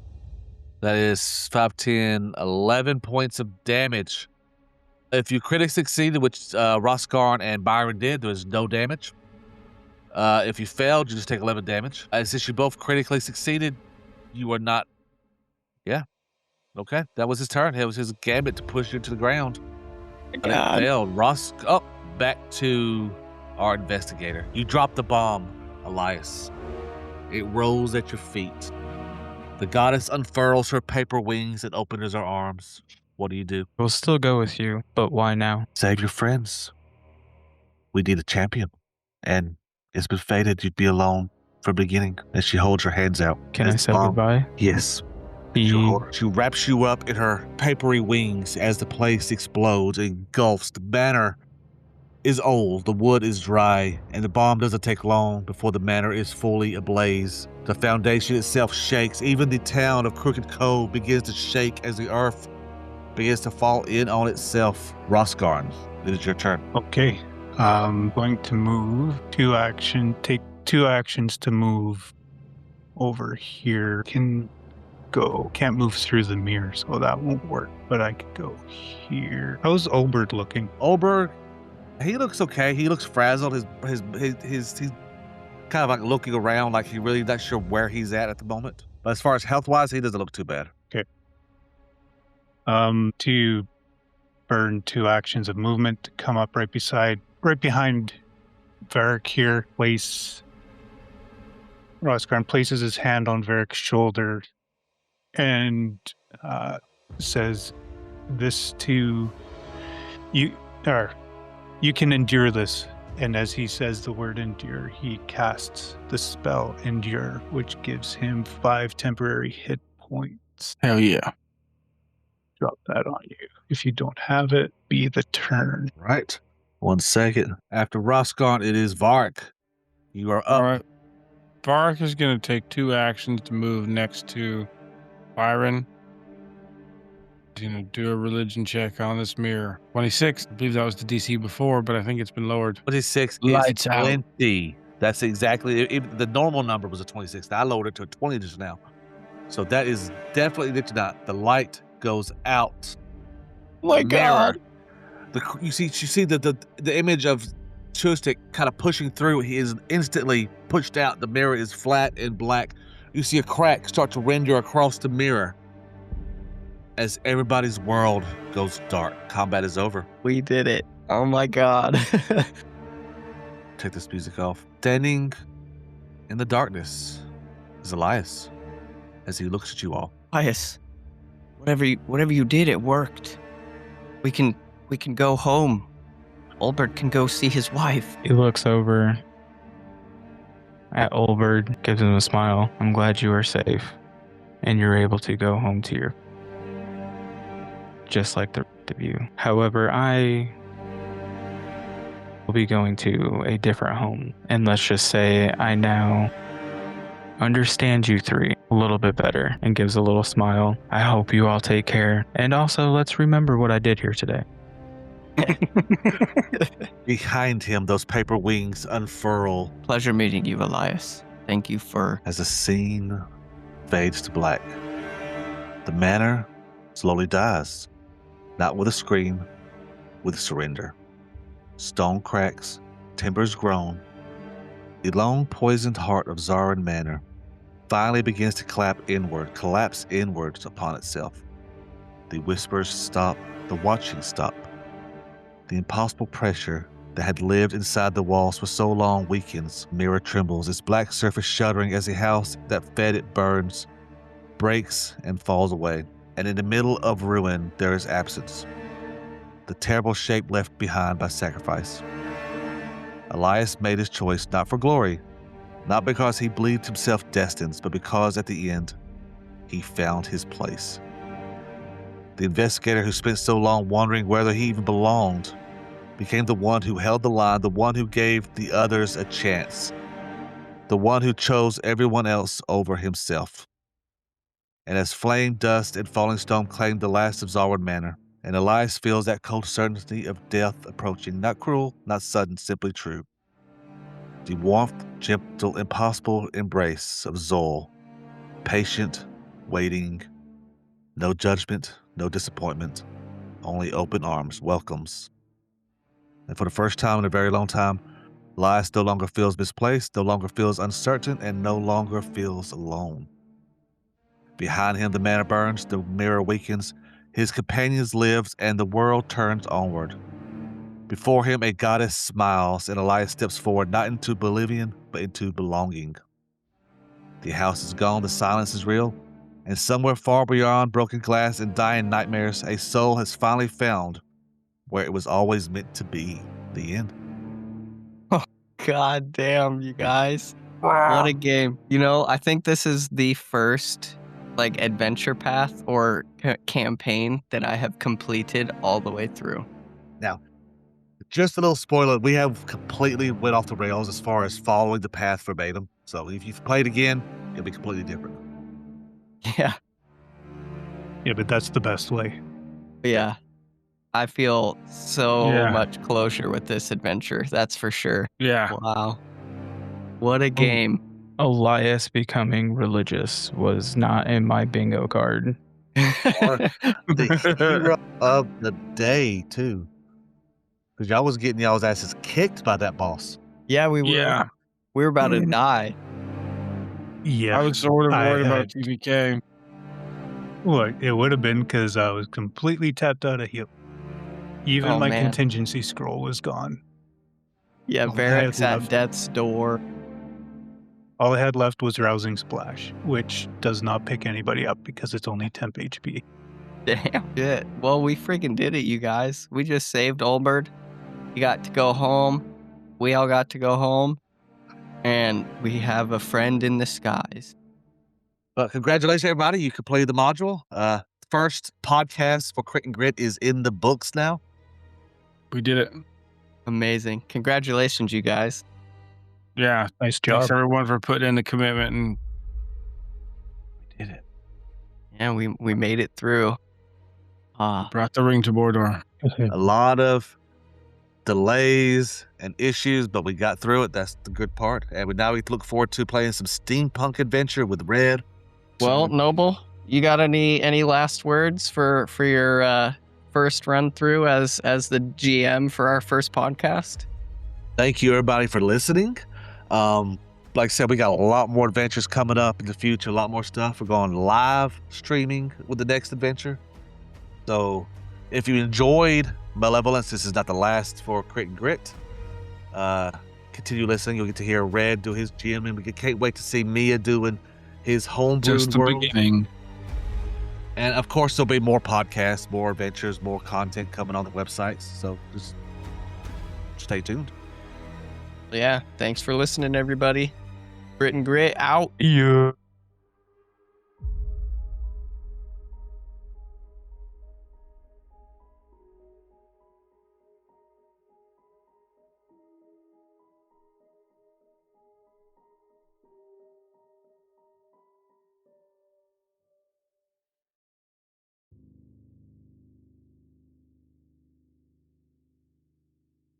that is 5, 10, 11 points of damage. If you critically succeeded, which Roscarn and Byron did, there was no damage. If you failed, you just take 11 damage. Since you both critically succeeded, you are not. Yeah. Okay, that was his turn. It was his gambit to push you to the ground. But it God. failed. Back to our investigator. You drop the bomb, Elias. It rolls at your feet. The goddess unfurls her paper wings and opens her arms. What do? We'll still go with you, but why now? Save your friends. We need a champion. And it's been fated you'd be alone from the beginning. As she holds her hands out. Can as I the say bomb- goodbye? Yes. Be She wraps you up in her papery wings as the place explodes and engulfs. The manor is old, the wood is dry, and the bomb doesn't take long before the manor is fully ablaze. The foundation itself shakes. Even the town of Crooked Cove begins to shake as the earth begins to fall in on itself. Roscarn, it is your turn. Okay. I'm going to move 2 action. Take 2 actions to move over here. Can't move through the mirror, so that won't work. But I could go here. How's Olbert looking? Oberg, he looks okay. He looks frazzled. He's kind of like looking around like he really not sure where he's at the moment. But as far as health-wise, he doesn't look too bad. To burn 2 actions of movement to come up right behind Varric here. Roscarn places his hand on Varric's shoulder and says, "This too, you can endure this." And as he says the word endure, he casts the spell endure, which gives him 5 temporary hit points. hell yeah. Drop that on you. If you don't have it, be the turn. Right. 1 second. After Roscarn, it is Varric. You are up. All right. Varric is going to take 2 actions to move next to Byron. He's going to do a religion check on this mirror. 26. I believe that was the DC before, but I think it's been lowered. 26 Lights is out. plenty. That's exactly the normal number was a 26. I lowered it to a 20 just now. So that is definitely not. The light goes out. Oh my The mirror. God. You see the image of Chustik kind of pushing through. He is instantly pushed out. The mirror is flat and black. You see a crack start to render across the mirror as everybody's world goes dark. Combat is over. We did it. Oh my God. Take this music off. Standing in the darkness is Elias as he looks at you all. Pius, whatever you did, it worked. We can go home. Olbert can go see his wife. He looks over at Olbert, gives him a smile. I'm glad you are safe, and you're able to go home to your, just like the rest of you. However, I will be going to a different home, and let's just say I now understand you 3 a little bit better, and gives a little smile. I hope you all take care, and also let's remember what I did here today. Behind him, those paper wings unfurl Pleasure meeting you, Elias. Thank you for... as the scene fades to black. The manor slowly dies, not with a scream, with surrender. Stone cracks, timbers groan. The long poisoned heart of Zarin Manor finally begins to collapse inwards upon itself. The whispers stop, the watching stop. The impossible pressure that had lived inside the walls for so long weakens. Mirror trembles, its black surface shuddering as the house that fed it burns, breaks, and falls away. And in the middle of ruin, there is absence. The terrible shape left behind by sacrifice. Elias made his choice not for glory, not because he believed himself destined, but because at the end, he found his place. The investigator who spent so long wondering whether he even belonged became the one who held the line, the one who gave the others a chance. the one who chose everyone else over himself. And as flame, dust, and falling stone claim the last of Zarward Manor, and Elias feels that cold certainty of death approaching, not cruel, not sudden, simply true. The warmth, gentle, impossible embrace of Zol, patient, waiting, no judgment, no disappointment, only open arms, welcomes. And for the first time in a very long time, Elias no longer feels misplaced, no longer feels uncertain, and no longer feels alone. Behind him, the manor burns, the mirror weakens, his companions live, and the world turns onward. Before him, a goddess smiles, and Elias steps forward, not into oblivion, but into belonging. The house is gone, the silence is real, and somewhere far beyond broken glass and dying nightmares, a soul has finally found where it was always meant to be. The end. God damn, you guys. What a game. You know, I think this is the first adventure path or campaign that I have completed all the way through. Now, just a little spoiler, we have completely went off the rails as far as following the path verbatim. So if you play it again, it'll be completely different. Yeah. Yeah, but that's the best way. Yeah. I feel so much closure with this adventure. That's for sure. Yeah. Wow. What a game. Elias becoming religious was not in my bingo card. The hero of the day, too. Because y'all was getting y'all's asses kicked by that boss. Yeah, we were. Yeah. We were about to die. Yeah. I was sort of worried I- about TPK. Look, it would have been because I was completely tapped out of heal. Even Oh, my man. contingency scroll was gone. Yeah, All I had Varric's at left- death's door. All I had left was Rousing Splash, which does not pick anybody up because it's only temp HP. Damn. Shit. Well, we freaking did it, you guys. We just saved Olberd. He got to go home. We all got to go home. And we have a friend in the skies. But congratulations, everybody. You completed the module. First podcast for Crit and Grit is in the books now. We did it. Amazing. Congratulations, you guys. Yeah. Nice job. Thanks everyone for putting in the commitment, and we did it. Yeah, we made it through. Brought the ring to Mordor. A lot of delays and issues, but we got through it. That's the good part. And now we look forward to playing some steampunk adventure with Red. Well, Noble, you got any last words for your first run through as the GM for our first podcast? Thank you, everybody, for listening. Like I said, we got a lot more adventures coming up in the future, a lot more stuff. We're going live streaming with the next adventure. So if you enjoyed Malevolence, this is not the last for Crit and Grit. Continue listening. You'll get to hear Red do his GMing. We can't wait to see Mia doing his homebrew Just the world. beginning. And of course, there'll be more podcasts, more adventures, more content coming on the websites. So just stay tuned. Yeah, thanks for listening, everybody. Grit and Grit out. Yeah.